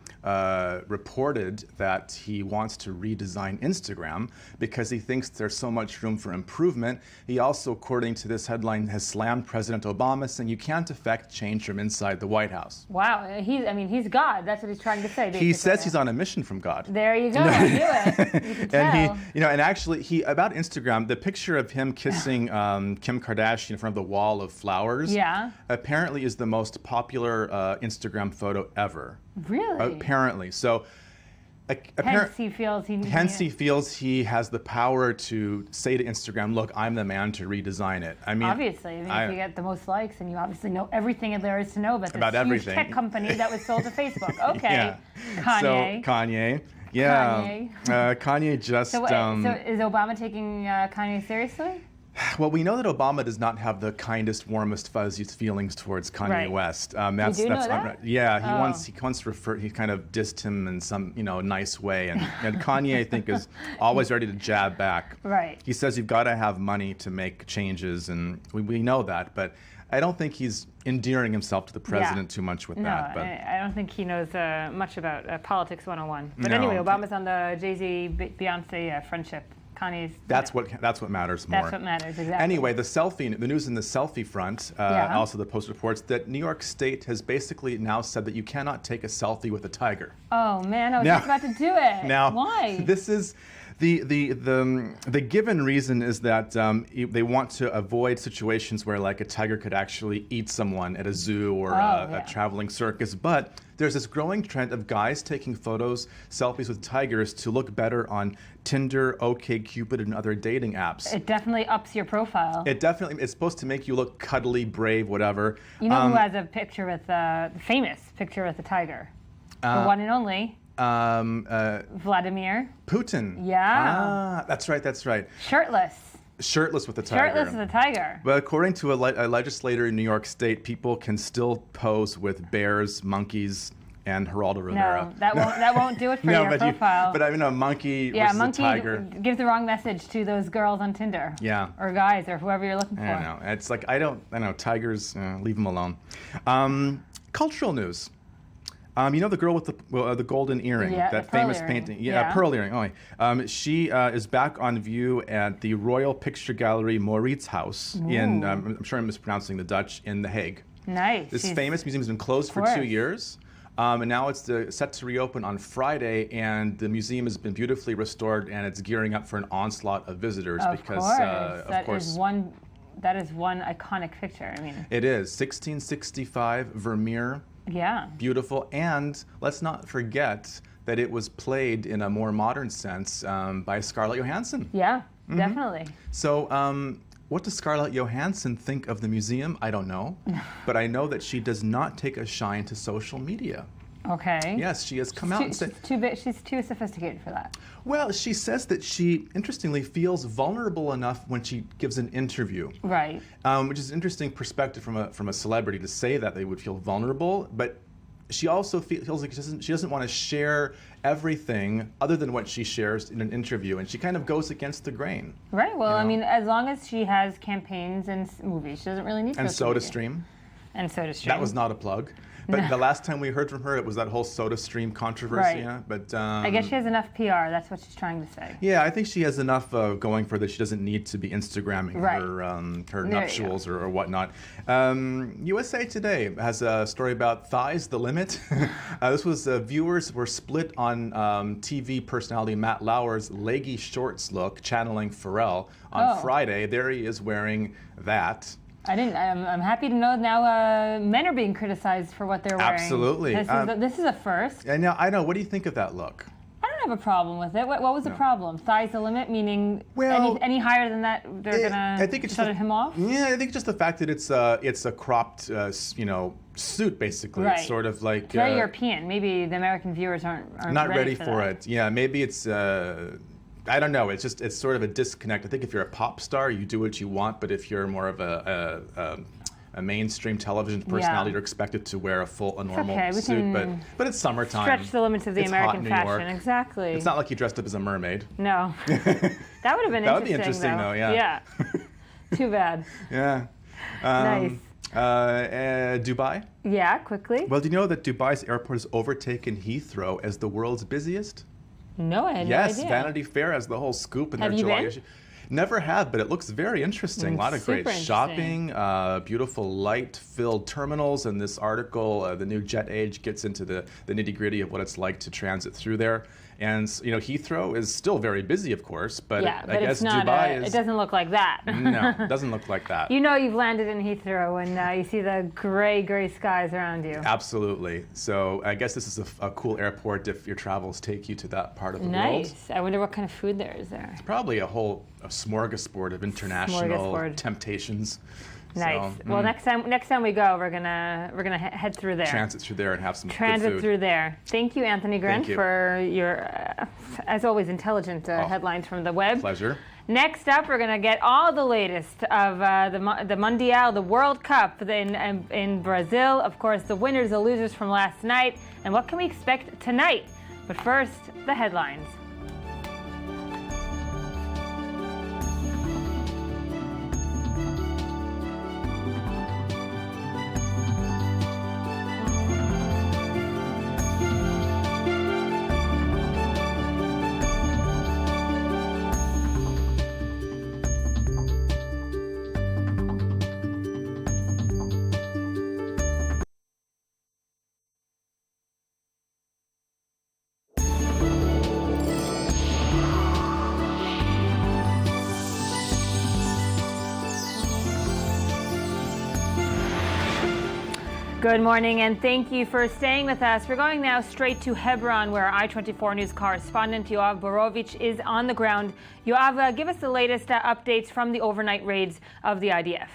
reported that he wants to redesign Instagram because he thinks there's so much room for improvement. He also, according to this headline, has slammed President Obama, saying you can't affect change from inside the White House. Wow, he's God. That's what he's trying to say. Basically. He says he's on a mission from God. There you go. I knew it. You can tell. And actually, about Instagram, the picture of him kissing Kim Kardashian in front of the wall of flowers, apparently is the most popular Instagram photo ever. Really? Apparently. So, hence he feels he has the power to say to Instagram, "Look, I'm the man to redesign it." I mean, obviously, if you get the most likes, and you obviously know everything there is to know about this everything. Huge tech company that was sold to Facebook. Okay, Kanye. So Kanye. Yeah. Kanye just. So is Obama taking Kanye seriously? Well, we know that Obama does not have the kindest, warmest, fuzziest feelings towards Kanye West. You do know that? Yeah, he kind of dissed him in some nice way, and Kanye I think is always ready to jab back. Right. He says you've got to have money to make changes, and we know that, but I don't think he's endearing himself to the president too much with that. But I don't think he knows much about politics 101. But anyway, Obama's on the Jay-Z Beyonce friendship. Kanye's, that's what matters more. That's what matters, exactly. Anyway, the news in the selfie front, also the Post reports that New York State has basically now said that you cannot take a selfie with a tiger. Oh man, I was just about to do it. Now, why? This is the given reason is that they want to avoid situations where like a tiger could actually eat someone at a zoo or a traveling circus, but there's this growing trend of guys taking selfies with tigers to look better on Tinder, OkCupid, and other dating apps. It definitely ups your profile. It's supposed to make you look cuddly, brave, whatever. You know who has a picture with famous picture with a tiger? The one and only. Vladimir Putin. Yeah. That's right. Shirtless with a tiger. Shirtless with a tiger. But according to a legislator in New York State, people can still pose with bears, monkeys, and Geraldo Rivera. No, that won't do it for your profile. But I mean, a monkey versus a tiger. Gives the wrong message to those girls on Tinder. Yeah. Or guys, or whoever you're looking for. I don't know. It's like I don't know. Tigers, leave them alone. Cultural news. You know the girl with the golden earring, Yeah, that the pearl famous earring. painting? Yeah. Pearl earring. She is back on view at the Royal Picture Gallery Maurits House in, I'm sure I'm mispronouncing the Dutch, in The Hague. Nice. This famous museum has been closed for 2 years. And now it's set to reopen on Friday, and the museum has been beautifully restored, and it's gearing up for an onslaught of visitors because, of course, that is one iconic picture. I mean, it is 1665 Vermeer. Yeah. Beautiful, and let's not forget that it was played in a more modern sense by Scarlett Johansson. Yeah, definitely. So, what does Scarlett Johansson think of the museum? I don't know, but I know that she does not take a shine to social media. Okay. Yes, she has come out and said... She's too sophisticated for that. Well, she says that she, interestingly, feels vulnerable enough when she gives an interview. Right. Which is an interesting perspective from a celebrity to say that they would feel vulnerable, but she also feels like she doesn't want to share everything other than what she shares in an interview, and she kind of goes against the grain. Right. Well, I mean, as long as she has campaigns and movies, she doesn't really need and social media. SodaStream. And SodaStream. That was not a plug. But the last time we heard from her, it was that whole SodaStream controversy. Right. Yeah? But I guess she has enough PR. That's what she's trying to say. Yeah, I think she has enough going for that. She doesn't need to be Instagramming her nuptials or whatnot. USA Today has a story about Thighs the Limit. This was viewers were split on TV personality Matt Lauer's leggy shorts look, channeling Pharrell on Friday. There he is wearing that. I'm happy to know now men are being criticized for what they're wearing. Absolutely. This is a first. I know. What do you think of that look? I don't have a problem with it. What was the problem? Thighs the limit, meaning well, any higher than that, they're gonna shut him off? Yeah, I think just the fact that it's a cropped, suit basically. Right. It's sort of like it's very European. Maybe the American viewers aren't not ready for it. Yeah, maybe it's. I don't know. It's sort of a disconnect. I think if you're a pop star, you do what you want, but if you're more of a mainstream television personality, you're expected to wear a normal suit. But it's summertime. Stretch the limits of the American fashion. Exactly. It's not like you dressed up as a mermaid. No. That would have been interesting. That would be interesting, though. Yeah. Yeah. Too bad. Yeah. Nice. Dubai? Yeah, quickly. Well, do you know that Dubai's airport has overtaken Heathrow as the world's busiest? No, I had no idea. Yes, Vanity Fair has the whole scoop in their July issue. Never have, but it looks very interesting. A lot of great shopping, beautiful light-filled terminals, and this article, the new Jet Age, gets into the nitty-gritty of what it's like to transit through there. And Heathrow is still very busy, of course, but I guess Dubai is... It doesn't look like that. No, it doesn't look like that. You know you've landed in Heathrow and you see the gray skies around you. Absolutely. So I guess this is a cool airport if your travels take you to that part of the world. Nice. I wonder what kind of food there is there. It's probably a smorgasbord of international temptations. Nice. So, well, next time we go, we're gonna head through there. Transit through there and have some Transit good food. through there. Thank you, Anthony Grant, for your, as always, intelligent headlines from the web. Pleasure. Next up, we're gonna get all the latest of the Mundial, the World Cup in Brazil. Of course, the winners, the losers from last night, and what can we expect tonight? But first, the headlines. Good morning, and thank you for staying with us. We're going now straight to Hebron, where our I-24 News correspondent Yoav Borovich is on the ground. Yoav, give us the latest updates from the overnight raids of the IDF.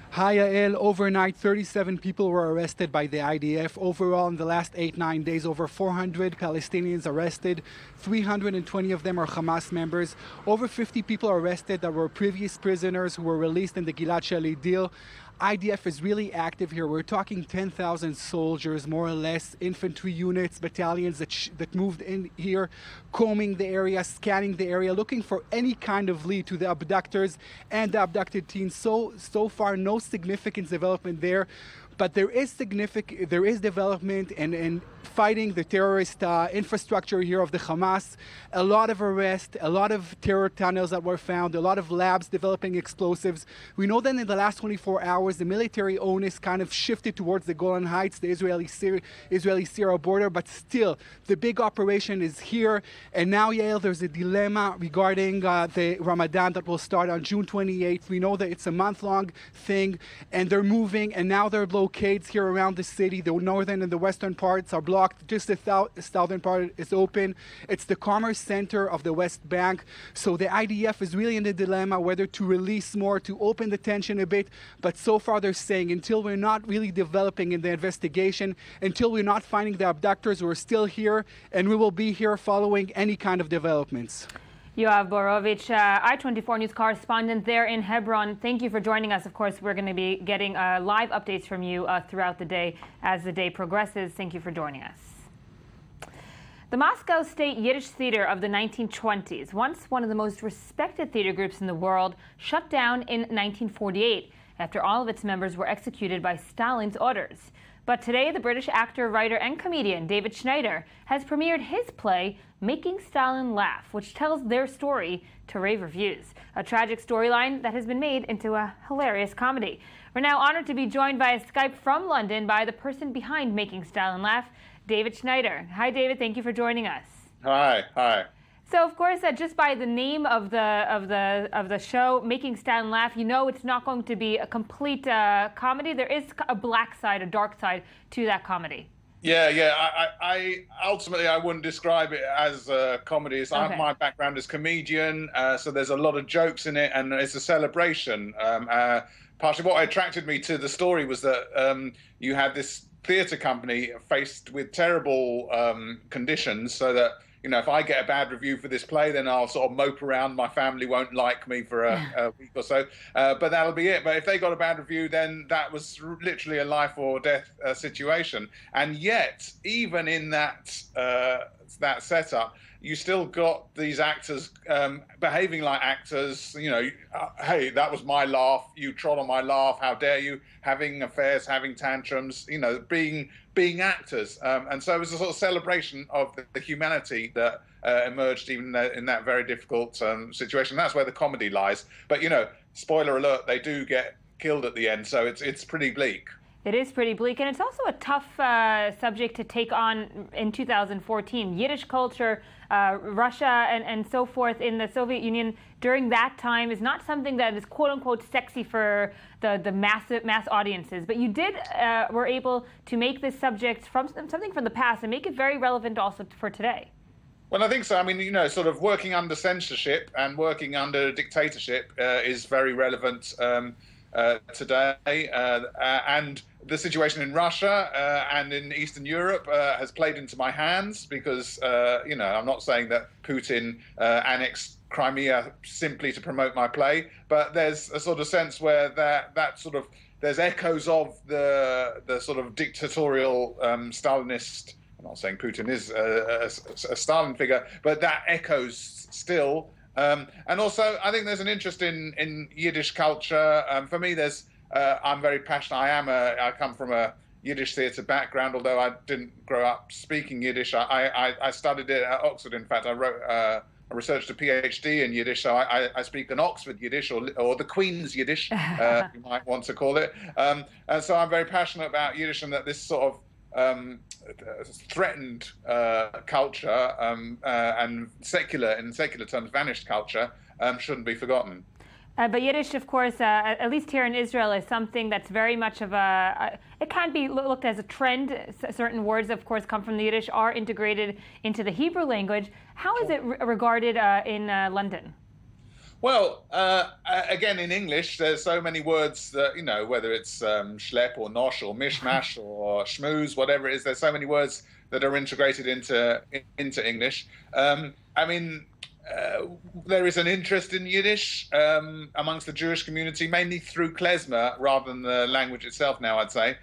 Hi, Yael. Overnight, 37 people were arrested by the IDF. Overall, in the last 8-9 days, over 400 Palestinians arrested. 320 of them are Hamas members. Over 50 people arrested that were previous prisoners who were released in the Gilad Shalit deal. IDF is really active here. We're talking 10,000 soldiers, more or less, infantry units, battalions that moved in here, combing the area, scanning the area, looking for any kind of lead to the abductors and the abducted teens. So far, no significant development there. But there is development and fighting the terrorist infrastructure here of the Hamas. A lot of arrests, a lot of terror tunnels that were found, a lot of labs developing explosives. We know that in the last 24 hours, the military onus kind of shifted towards the Golan Heights, the Israeli-Syria border, but still, the big operation is here. And now, Yael, there's a dilemma regarding the Ramadan that will start on June 28th. We know that it's a month-long thing, and they're moving, and now they're blockades here around the city. The northern and the western parts are blocked. Just the southern part is open. It's the commerce center of the West Bank. So the IDF is really in the dilemma whether to release more, to open the tension a bit. But so far they're saying until we're not really developing in the investigation, until we're not finding the abductors, we're still here, and we will be here following any kind of developments. Yoav Borovich, I-24 News correspondent there in Hebron. Thank you for joining us. Of course, we're going to be getting live updates from you throughout the day as the day progresses. Thank you for joining us. The Moscow State Yiddish Theater of the 1920s, once one of the most respected theater groups in the world, shut down in 1948 after all of its members were executed by Stalin's orders. But today, the British actor, writer, and comedian David Schneider has premiered his play, Making Stalin Laugh, which tells their story to rave reviews. A tragic storyline that has been made into a hilarious comedy. We're now honored to be joined via Skype from London by the person behind Making Stalin Laugh, David Schneider. Hi, David. Thank you for joining us. Hi. So, of course, just by the name of the show, Making Stalin Laugh, you know it's not going to be a complete comedy. There is a black side, a dark side to that comedy. Yeah. I ultimately I wouldn't describe it as a comedy. Okay. My background is comedian, so there's a lot of jokes in it, and it's a celebration. Partially, what attracted me to the story was that you had this theatre company faced with terrible conditions, so that, you know, if I get a bad review for this play, then I'll sort of mope around. My family won't like me for a week or so, but that'll be it. But if they got a bad review, then that was literally a life or death situation. And yet, even in that setup, you still got these actors behaving like actors. You know, hey, that was my laugh. You trod on my laugh. How dare you? Having affairs, having tantrums. You know, being actors. And so it was a sort of celebration of the humanity that emerged even in that very difficult situation. That's where the comedy lies. But, you know, spoiler alert, they do get killed at the end. So it's pretty bleak. It is pretty bleak, and it's also a tough subject to take on in 2014. Yiddish culture, Russia and so forth in the Soviet Union during that time is not something that is quote-unquote sexy for the mass audiences. But you were able to make this subject from something from the past and make it very relevant also for today. Well, I think so. I mean, you know, sort of working under censorship and working under dictatorship is very relevant today, and the situation in Russia and in Eastern Europe has played into my hands because, you know, I'm not saying that Putin annexed Crimea simply to promote my play, but there's a sort of sense where there's echoes of the sort of dictatorial Stalinist. I'm not saying Putin is a Stalin figure, but that echoes still. And also, I think there's an interest in Yiddish culture. For me, I'm very passionate. I come from a Yiddish theatre background, although I didn't grow up speaking Yiddish. I studied it at Oxford. In fact, I researched a PhD in Yiddish, so I speak an Oxford Yiddish or the Queen's Yiddish, you might want to call it. And so I'm very passionate about Yiddish, and that this sort of threatened culture and in secular terms, vanished culture shouldn't be forgotten. But Yiddish, of course, at least here in Israel, is something that's very much of it can be looked as a trend. Certain words, of course, come from the Yiddish, are integrated into the Hebrew language. How is it regarded in London? Well, again, in English, there's so many words that, you know, whether it's schlep or nosh or mishmash or schmooze, whatever it is, there's so many words that are integrated into English. I mean, there is an interest in Yiddish amongst the Jewish community, mainly through klezmer rather than the language itself now, I'd say.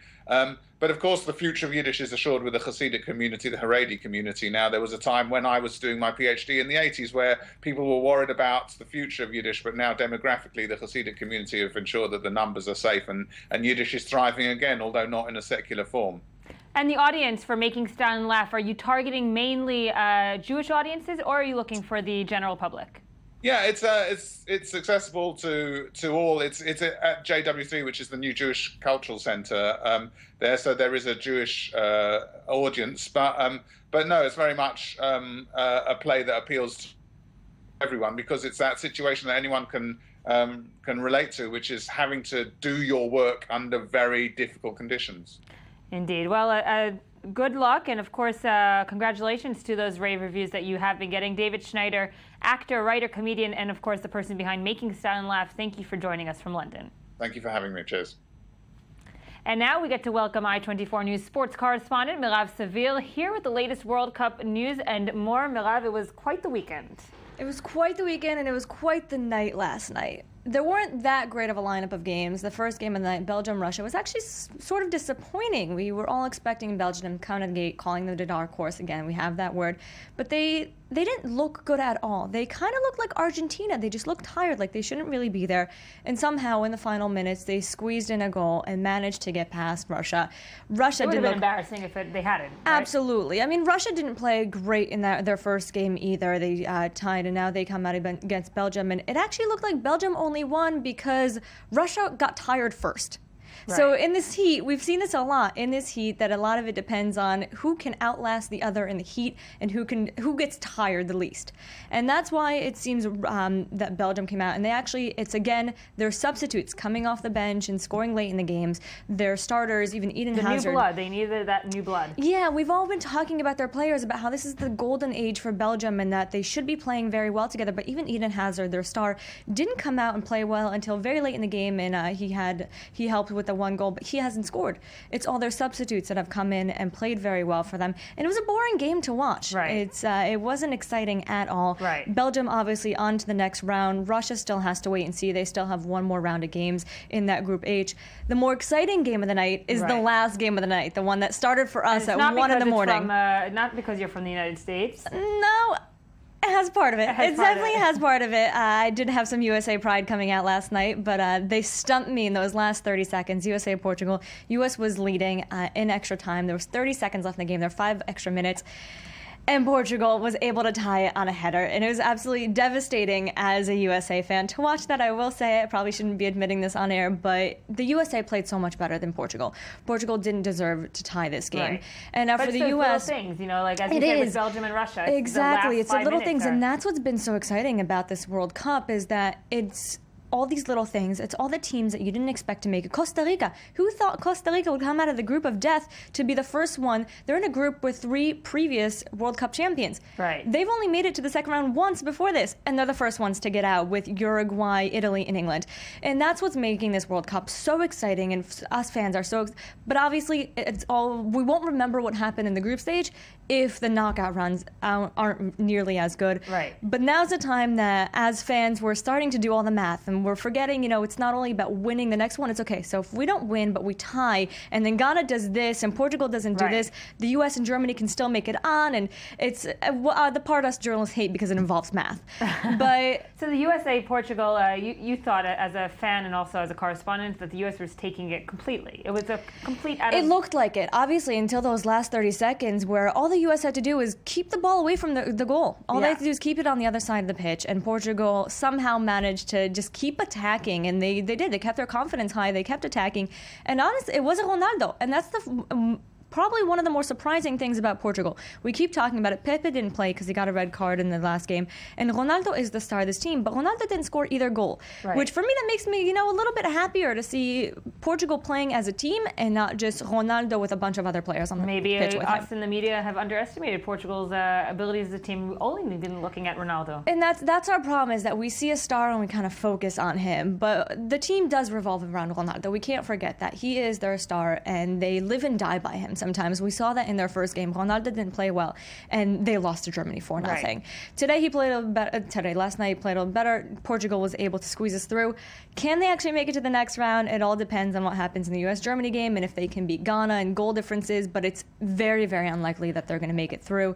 But of course, the future of Yiddish is assured with the Hasidic community, the Haredi community. Now, there was a time when I was doing my PhD in the 80s where people were worried about the future of Yiddish, but now demographically, the Hasidic community have ensured that the numbers are safe and Yiddish is thriving again, although not in a secular form. And the audience for Making Stalin Laugh, are you targeting mainly Jewish audiences, or are you looking for the general public? Yeah, it's accessible to all. It's at JW3, which is the new Jewish Cultural Center there. So there is a Jewish audience, but no, it's very much a play that appeals to everyone because it's that situation that anyone can relate to, which is having to do your work under very difficult conditions. Indeed. Well, good luck, and of course, congratulations to those rave reviews that you have been getting. David Schneider, actor, writer, comedian, and of course the person behind Making Stalin Laugh. Thank you for joining us from London. Thank you for having me. Cheers. And now we get to welcome I-24 News sports correspondent Mirav Savil here with the latest World Cup news and more. Mirav, it was quite the weekend. It was quite the weekend, and it was quite the night last night. There weren't that great of a lineup of games. The first game of the night, Belgium-Russia, was actually sort of disappointing. We were all expecting Belgium to come out of the gate, calling them the dark horse again. We have that word. But they didn't look good at all. They kind of looked like Argentina. They just looked tired, like they shouldn't really be there. And somehow, in the final minutes, they squeezed in a goal and managed to get past Russia. Russia it would didn't have look been embarrassing if they hadn't. Right? Absolutely. I mean, Russia didn't play great in their first game either. They tied, and now they come out against Belgium. And it actually looked like Belgium only won because Russia got tired first. Right. So in this heat, we've seen this a lot in this heat, that a lot of it depends on who can outlast the other in the heat and who gets tired the least. And that's why it seems that Belgium came out, and it's again their substitutes coming off the bench and scoring late in the games. Their starters, even Eden Hazard. The new blood. They needed that new blood. Yeah, we've all been talking about their players, about how this is the golden age for Belgium and that they should be playing very well together. But even Eden Hazard, their star, didn't come out and play well until very late in the game, and he helped with the one goal, but he hasn't scored. It's all their substitutes that have come in and played very well for them, and it was a boring game to watch. Right. It wasn't exciting at all. Right. Belgium obviously on to the next round. Russia still has to wait and see. They still have one more round of games in that Group H. The more exciting game of the night is the last game of the night, the one that started for us at 1 in the morning. Not because you're from the United States. No. It has part of it. It definitely has part of it. I did have some USA pride coming out last night, but they stumped me in those last 30 seconds. USA-Portugal. US was leading in extra time. There was 30 seconds left in the game. There were 5 extra minutes. And Portugal was able to tie it on a header. And it was absolutely devastating as a USA fan to watch that. I will say, I probably shouldn't be admitting this on air, but the USA played so much better than Portugal. Portugal didn't deserve to tie this game. Right. And now but for the little US, things, like as you said with Belgium and Russia. Exactly. It's the little things. Are... And that's what's been so exciting about this World Cup, is that it's all these little things. It's all the teams that you didn't expect to make it. Costa Rica. Who thought Costa Rica would come out of the group of death to be the first one? They're in a group with 3 previous World Cup champions. Right. They've only made it to the second round once before this, and they're the first ones to get out with Uruguay, Italy, and England. And that's what's making this World Cup so exciting, and us fans are so. But obviously, we won't remember what happened in the group stage if the knockout runs aren't nearly as good. Right. But now's the time that, as fans, we're starting to do all the math, and we're forgetting, it's not only about winning the next one. It's okay, so if we don't win, but we tie, and then Ghana does this, and Portugal doesn't do this, the U.S. and Germany can still make it on, and it's the part us journalists hate because it involves math. But so the USA, Portugal, you thought as a fan and also as a correspondent that the U.S. was taking it completely. It was a complete It looked like it, obviously, until those last 30 seconds where all the U.S. had to do was keep the ball away from the goal. All they had to do is keep it on the other side of the pitch, and Portugal somehow managed to just keep attacking, and they did. They kept their confidence high. They kept attacking, and honestly, it wasn't Ronaldo, and that's the probably one of the more surprising things about Portugal. We keep talking about it. Pepe didn't play because he got a red card in the last game, and Ronaldo is the star of this team, but Ronaldo didn't score either goal, which for me, that makes me, a little bit happier to see Portugal playing as a team and not just Ronaldo with a bunch of other players on the pitch with him. Us in the media have underestimated Portugal's abilities as a team, only been looking at Ronaldo. And that's our problem, is that we see a star and we kind of focus on him, but the team does revolve around Ronaldo. We can't forget that. He is their star, and they live and die by him. sometimes. We saw that in their first game. Ronaldo didn't play well, and they lost to Germany 4-0. Right. Last night played a little better. Portugal was able to squeeze us through. Can they actually make it to the next round? It all depends on what happens in the U.S.-Germany game and if they can beat Ghana and goal differences, but it's very, very unlikely that they're going to make it through.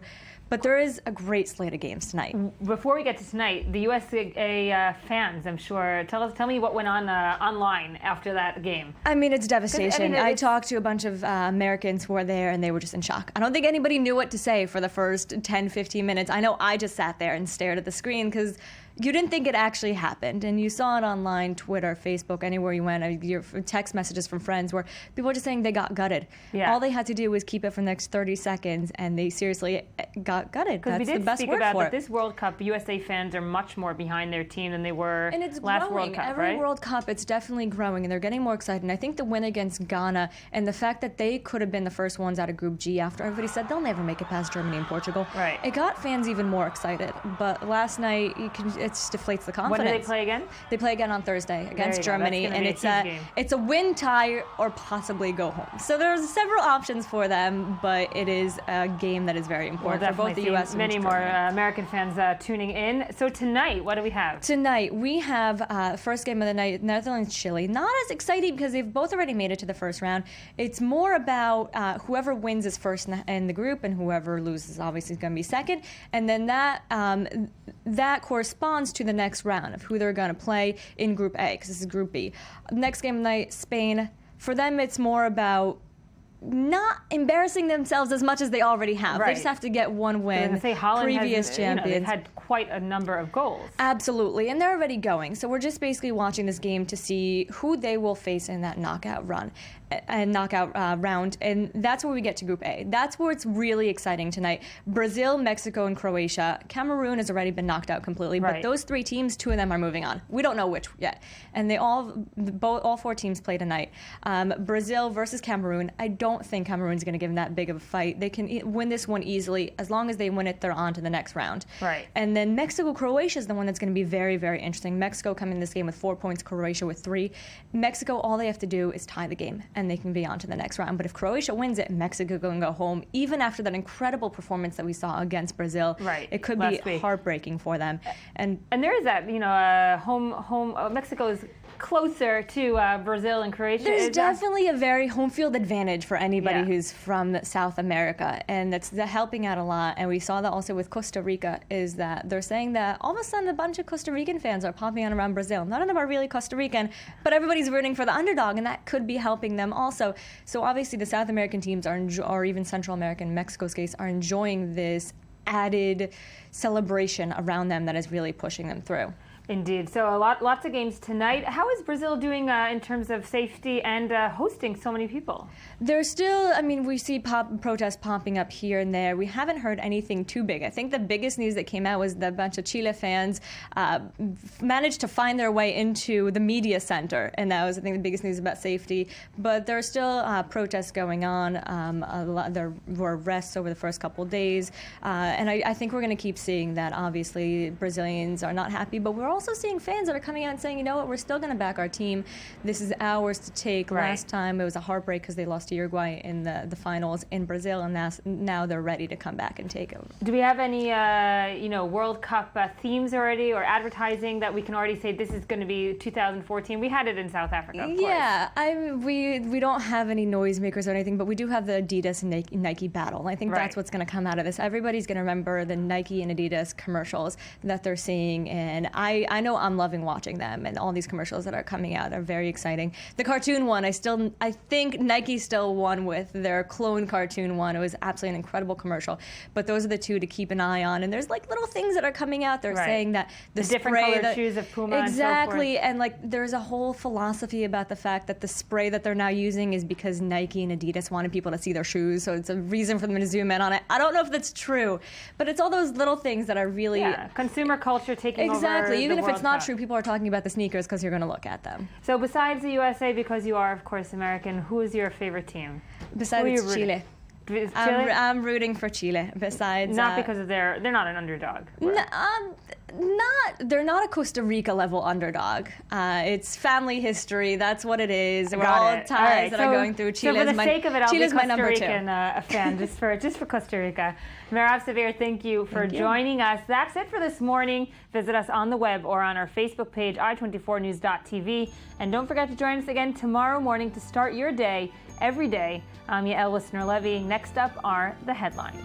But there is a great slate of games tonight. Before we get to tonight, the USA fans, I'm sure, tell me what went on online after that game. I mean, it's devastation. I talked to a bunch of Americans who were there, and they were just in shock. I don't think anybody knew what to say for the first 10, 15 minutes. I know I just sat there and stared at the screen because you didn't think it actually happened. And you saw it online, Twitter, Facebook, anywhere you went, your text messages from friends where people were just saying they got gutted. Yeah. All they had to do was keep it for the next 30 seconds, and they seriously got gutted. That's the best word for it. Because we did speak about that this World Cup, USA fans are much more behind their team than they were and it's last growing. World Cup, Every World Cup, it's definitely growing, and they're getting more excited. And I think the win against Ghana and the fact that they could have been the first ones out of Group G after everybody said they'll never make it past Germany and Portugal. Right. It got fans even more excited. But last night, it just deflates the confidence. When do they play again? They play again on Thursday against Germany, and it's a win, tie, or possibly go home. So there's several options for them, but it is a game that is very important for both the U.S. and many more American fans tuning in. So tonight, what do we have? Tonight we have first game of the night, Netherlands-Chile. Not as exciting because they've both already made it to the first round. It's more about whoever wins is first in the group, and whoever loses obviously is going to be second, and then that corresponds to the next round of who they're going to play in Group A, because this is Group B. Next game of the night, Spain. For them, it's more about not embarrassing themselves as much as they already have. Right. They just have to get one win. Previous champions. They've had quite a number of goals. Absolutely, and they're already going. So we're just basically watching this game to see who they will face in that knockout round, and that's where we get to Group A. That's where it's really exciting tonight. Brazil, Mexico, and Croatia. Cameroon has already been knocked out completely, but those three teams, two of them are moving on. We don't know which yet, and all four teams play tonight. Brazil versus Cameroon. I don't think Cameroon's going to give them that big of a fight. They can win this one easily. As long as they win it, they're on to the next round. Right. And then Mexico-Croatia is the one that's going to be very, very interesting. Mexico coming in this game with 4 points, Croatia with 3. Mexico, all they have to do is tie the game, and they can be on to the next round. But if Croatia wins it, Mexico can go home. Even after that incredible performance that we saw against Brazil, it could be heartbreaking for them. And there is that, Mexico is closer to Brazil and Croatia. There's definitely a very home field advantage for anybody who's from South America, and that's helping out a lot. And we saw that also with Costa Rica, is that they're saying that all of a sudden a bunch of Costa Rican fans are popping on around Brazil. None of them are really Costa Rican, but everybody's rooting for the underdog, and that could be helping them also. So obviously the South American teams or even Central American, Mexico's case, are enjoying this added celebration around them that is really pushing them through. Indeed. So lots of games tonight. How is Brazil doing in terms of safety and hosting so many people? There's still, we see protests popping up here and there. We haven't heard anything too big. I think the biggest news that came out was that a bunch of Chile fans managed to find their way into the media center, and that was, I think, the biggest news about safety. But there are still protests going on. There were arrests over the first couple of days, and I think we're going to keep seeing that. Obviously, Brazilians are not happy, but we're also seeing fans that are coming out and saying, you know what, we're still going to back our team. This is ours to take. Right. Last time it was a heartbreak because they lost to Uruguay in the finals in Brazil, and now they're ready to come back and take it. Do we have any World Cup themes already, or advertising that we can already say this is going to be 2014? We had it in South Africa, of course. We don't have any noisemakers or anything, but we do have the Adidas and Nike battle. I think that's what's going to come out of this. Everybody's going to remember the Nike and Adidas commercials that they're seeing, and I know I'm loving watching them, and all these commercials that are coming out are very exciting. The cartoon one, I think Nike still won with their clone cartoon one. It was absolutely an incredible commercial. But those are the two to keep an eye on. And there's little things that are coming out. They're saying that the different spray, colored shoes of Puma, exactly, and so and there's a whole philosophy about the fact that the spray that they're now using is because Nike and Adidas wanted people to see their shoes, so it's a reason for them to zoom in on it. I don't know if that's true, but it's all those little things that are really consumer culture taking over. Exactly. Even if it's not Cup. True, people are talking about the sneakers because you're going to look at them. So besides the USA, because you are, of course, American, who is your favorite team? Besides Chile. I'm rooting for Chile. Besides, not because they're not an underdog. they're not a Costa Rica level underdog. It's family history. That's what it is. We're all ties that are going through. So for the sake of it, I'll be Chile's Costa Rican a fan just for Costa Rica. Merav Sevir, thank you for joining us. That's it for this morning. Visit us on the web or on our Facebook page, i24news.tv. And don't forget to join us again tomorrow morning to start your day every day. I'm Yael Listener-Levy. Next up are the headlines.